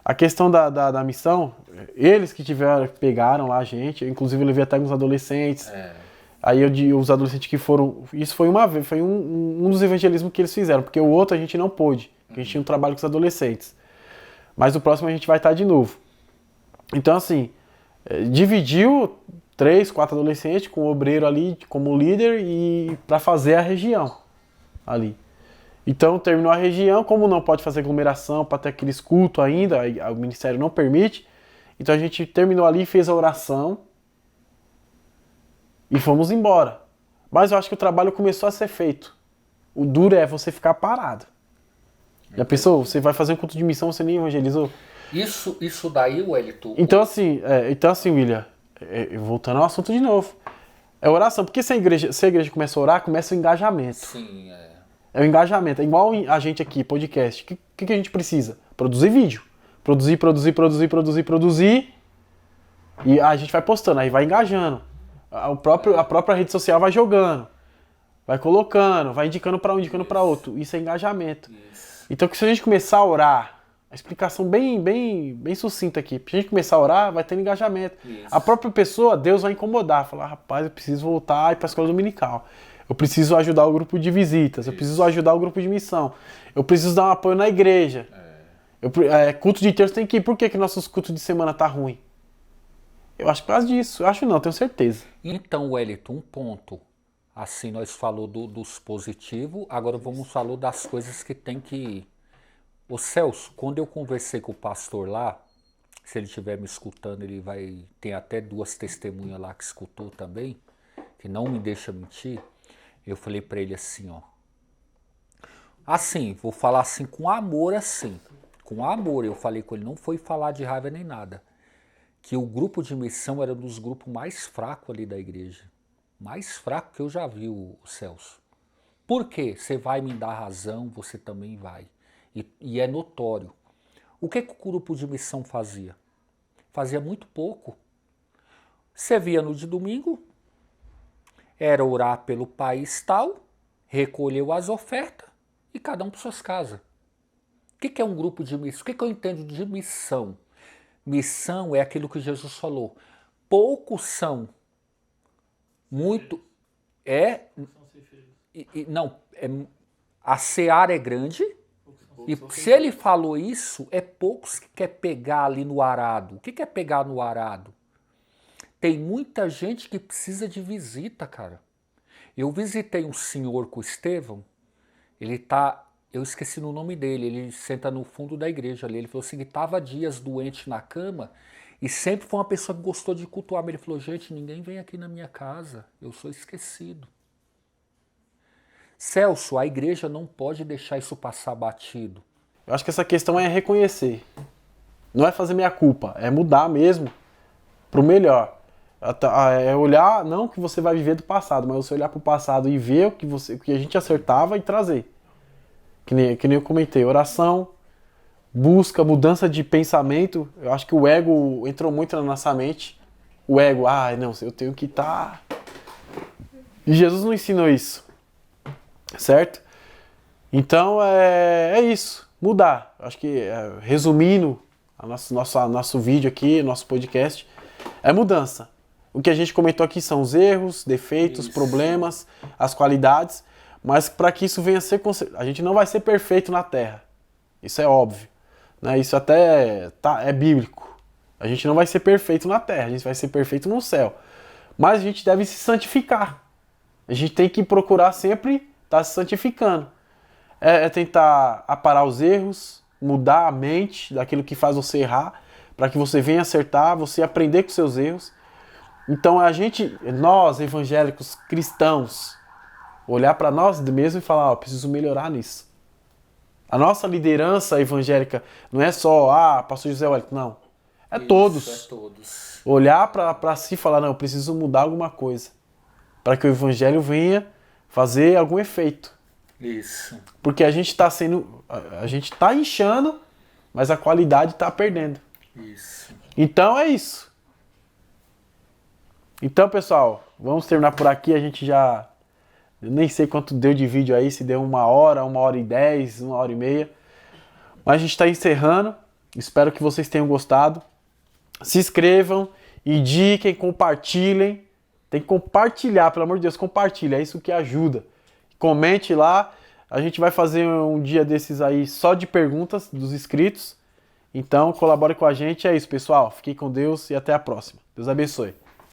A questão da missão, eles que pegaram lá a gente, inclusive eu levei até uns adolescentes. Aí os adolescentes que foram. Isso foi uma vez, foi um dos evangelismos que eles fizeram, porque o outro a gente não pôde, porque a gente tinha um trabalho com os adolescentes. Mas o próximo a gente vai estar de novo. Então, assim, dividiu 3, 4 adolescentes com o obreiro ali como líder e para fazer a região ali. Então terminou a região, como não pode fazer aglomeração para ter aqueles cultos ainda, o ministério não permite, então a gente terminou ali, fez a oração e fomos embora. Mas eu acho que o trabalho começou a ser feito. O duro é você ficar parado. Já pensou? Você vai fazer um culto de missão, você nem evangelizou? Isso daí, Wellington... Então assim, William, voltando ao assunto de novo, é oração, porque se a igreja começa a orar, começa o engajamento. Sim, É o engajamento, é igual a gente aqui, podcast. O que a gente precisa? Produzir vídeo. Produzir. E a gente vai postando, aí vai engajando. A própria rede social vai jogando. Vai colocando, vai indicando para um, indicando para outro. Isso é engajamento. Isso. Então, que se a gente começar a orar, a explicação bem sucinta aqui. Se a gente começar a orar, vai ter engajamento. Isso. A própria pessoa, Deus vai incomodar. Falar, rapaz, eu preciso voltar a ir para a escola dominical. Eu preciso ajudar o grupo de visitas. Eu preciso ajudar o grupo de missão. Eu preciso dar um apoio na igreja. Culto de terça tem que ir. Por que nossos cultos de semana tá ruim? Eu acho que por causa disso. Eu acho não, tenho certeza. Então, Wellington, um ponto. Assim, nós falou dos positivos, agora vamos falar das coisas que tem que ir. Ô Celso, quando eu conversei com o pastor lá, se ele estiver me escutando, ele vai... Tem até 2 testemunhas lá que escutou também, que não me deixa mentir. Eu falei para ele assim, ó. Assim, vou falar assim com amor assim. Com amor, eu falei com ele, não foi falar de raiva nem nada. Que o grupo de missão era um dos grupos mais fracos ali da igreja. Mais fraco que eu já vi, o Celso. Por quê? Você vai me dar razão, você também vai. E é notório. O que o grupo de missão fazia? Fazia muito pouco. Você via no de domingo, era orar pelo país tal, recolheu as ofertas e cada um para suas casas. O que é um grupo de missão? O que eu entendo de missão? Missão é aquilo que Jesus falou. Poucos são. Muito. A seara é grande. E se ele falou isso, é poucos que quer pegar ali no arado. O que é pegar no arado? Tem muita gente que precisa de visita, cara. Eu visitei um senhor com o Estevão. Ele tá... Eu esqueci o nome dele. Ele senta no fundo da igreja ali. Ele falou assim, que estava dias doente na cama e sempre foi uma pessoa que gostou de cultuar. Ele falou, gente, ninguém vem aqui na minha casa. Eu sou esquecido. Celso, a igreja não pode deixar isso passar batido. Eu acho que essa questão é reconhecer. Não é fazer meia culpa, é mudar mesmo pro melhor. É olhar, não que você vai viver do passado, mas você olhar pro passado e ver o que a gente acertava e trazer. Que nem eu comentei, oração, busca, mudança de pensamento. Eu acho que o ego entrou muito na nossa mente. O ego, não, eu tenho que estar... E Jesus não ensinou isso. Certo? Então é isso, mudar. Acho que resumindo nosso vídeo aqui, nosso podcast, é mudança. O que a gente comentou aqui são os erros, defeitos, problemas, as qualidades, mas para que isso venha a ser... A gente não vai ser perfeito na Terra, isso é óbvio, né? Isso até é bíblico. A gente não vai ser perfeito na Terra, a gente vai ser perfeito no céu. Mas a gente deve se santificar. A gente tem que procurar sempre estar se santificando. É tentar aparar os erros, mudar a mente daquilo que faz você errar, para que você venha acertar, você aprender com seus erros. Então nós evangélicos cristãos, olhar para nós mesmos e falar, preciso melhorar nisso. A nossa liderança evangélica não é só, pastor José Wellington, não. É todos. Olhar para si e falar, não, eu preciso mudar alguma coisa, para que o evangelho venha fazer algum efeito. Isso. Porque a gente está inchando, mas a qualidade está perdendo. Isso. Então é isso. Então, pessoal, vamos terminar por aqui. A gente já... Eu nem sei quanto deu de vídeo aí, se deu 1 hora, 1h10, 1h30. Mas a gente está encerrando. Espero que vocês tenham gostado. Se inscrevam, indiquem, compartilhem. Tem que compartilhar, pelo amor de Deus, compartilha, é isso que ajuda. Comente lá, a gente vai fazer um dia desses aí só de perguntas dos inscritos. Então, colabore com a gente, é isso, pessoal. Fiquem com Deus e até a próxima. Deus abençoe.